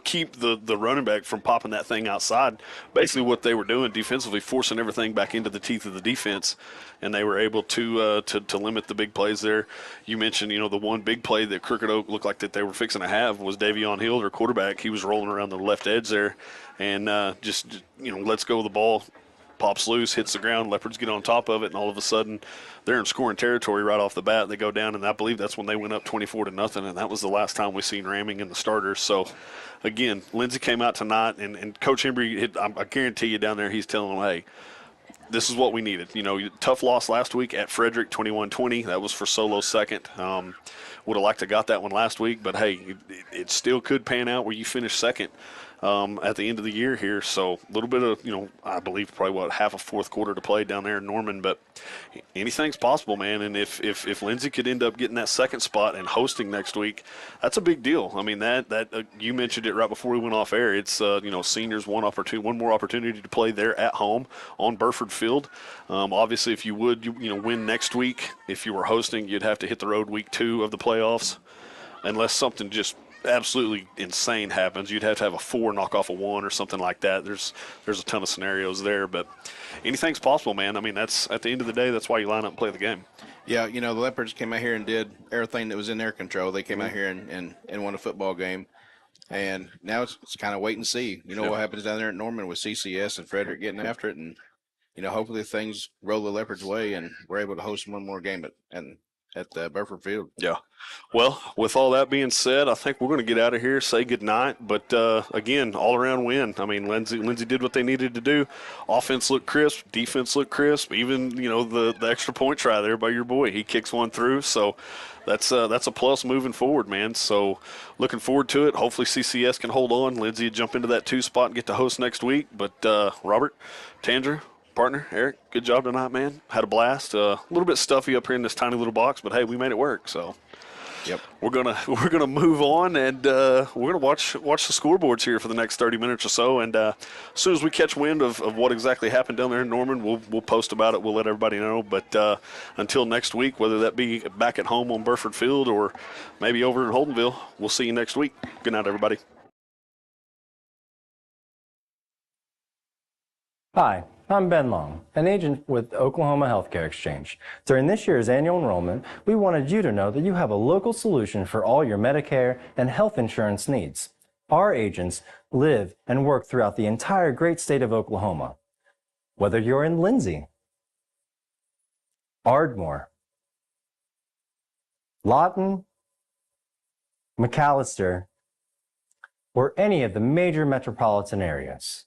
S1: keep the running back from popping that thing outside. Basically what they were doing defensively, forcing everything back into the teeth of the defense, and they were able to limit the big plays there. You mentioned, the one big play that Crooked Oak looked like that they were fixing to have was Davion Hill, their quarterback. He was rolling around the left edge there and just lets go of the ball, pops loose, hits the ground, Leopards get on top of it, and all of a sudden they're in scoring territory right off the bat. They go down, and I believe that's when they went up 24-0, and that was the last time we seen Ramming in the starters. So, again, Lindsey came out tonight, and Coach Embry, I guarantee you down there, he's telling them, hey, this is what we needed. Tough loss last week at Frederick, 21-20. That was for Solo's second. Would have liked to got that one last week, but, hey, it still could pan out where you finish second at the end of the year here. So a little bit of, I believe probably half a fourth quarter to play down there in Norman, but anything's possible, man. And if Lindsey could end up getting that second spot and hosting next week, that's a big deal. I mean, that you mentioned it right before we went off air. It's, seniors one more opportunity to play there at home on Burford Field. Obviously, if you would, win next week, if you were hosting, you'd have to hit the road week 2 of the playoffs, unless something just absolutely insane happens. You'd have to have a 4 knock off a 1 or something like that. There's a ton of scenarios there, but anything's possible, man. I mean, that's at the end of the day, that's why you line up and play the game.
S2: Yeah, the Leopards came out here and did everything that was in their control. They came out here and won a football game, and now it's kind of wait and see. What happens down there at Norman with CCS and Frederick getting after it, and hopefully things roll the Leopards' way and we're able to host one more game at Burford Field.
S1: Yeah. Well, with all that being said, I think we're going to get out of here, say goodnight. But, again, all-around win. I mean, Lindsey did what they needed to do. Offense looked crisp. Defense looked crisp. Even, the extra point try there by your boy. He kicks one through. So that's a plus moving forward, man. So looking forward to it. Hopefully CCS can hold on. Lindsey will jump into that 2 spot and get to host next week. But, Robert, Tandra, partner, Eric, good job tonight, man. Had a blast. A little bit stuffy up here in this tiny little box, but hey, we made it work. So,
S2: yep,
S1: we're gonna move on, and we're gonna watch the scoreboards here for the next 30 minutes or so. And as soon as we catch wind of what exactly happened down there in Norman, we'll post about it. We'll let everybody know. But until next week, whether that be back at home on Burford Field or maybe over in Holdenville, we'll see you next week. Good night, everybody.
S5: Hi, I'm Ben Long, an agent with Oklahoma Healthcare Exchange. During this year's annual enrollment, we wanted you to know that you have a local solution for all your Medicare and health insurance needs. Our agents live and work throughout the entire great state of Oklahoma. Whether you're in Lindsay, Ardmore, Lawton, McAllister, or any of the major metropolitan areas.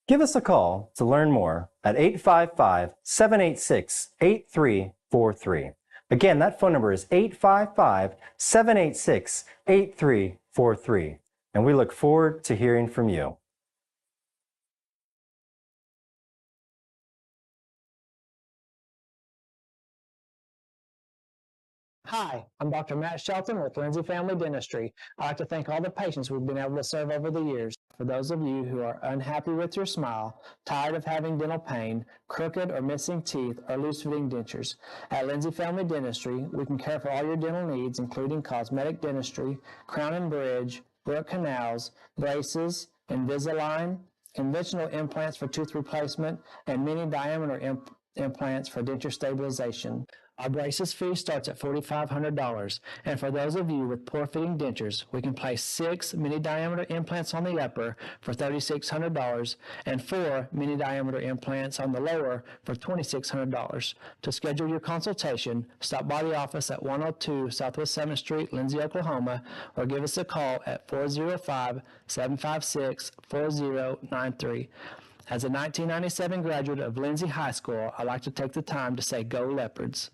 S5: Give us a call to learn more at 855-786-8343. Again, that phone number is 855-786-8343. And we look forward to hearing from you.
S4: Hi, I'm Dr. Matt Shelton with Lindsay Family Dentistry. I'd like to thank all the patients we've been able to serve over the years. For those of you who are unhappy with your smile, tired of having dental pain, crooked or missing teeth, or loose-fitting dentures, at Lindsay Family Dentistry, we can care for all your dental needs, including cosmetic dentistry, crown and bridge, root canals, braces, Invisalign, conventional implants for tooth replacement, and mini diameter implants for denture stabilization. Our braces fee starts at $4,500, and for those of you with poor-fitting dentures, we can place 6 mini-diameter implants on the upper for $3,600 and 4 mini-diameter implants on the lower for $2,600. To schedule your consultation, stop by the office at 102 Southwest 7th Street, Lindsay, Oklahoma, or give us a call at 405-756-4093. As a 1997 graduate of Lindsay High School, I'd like to take the time to say, go Leopards.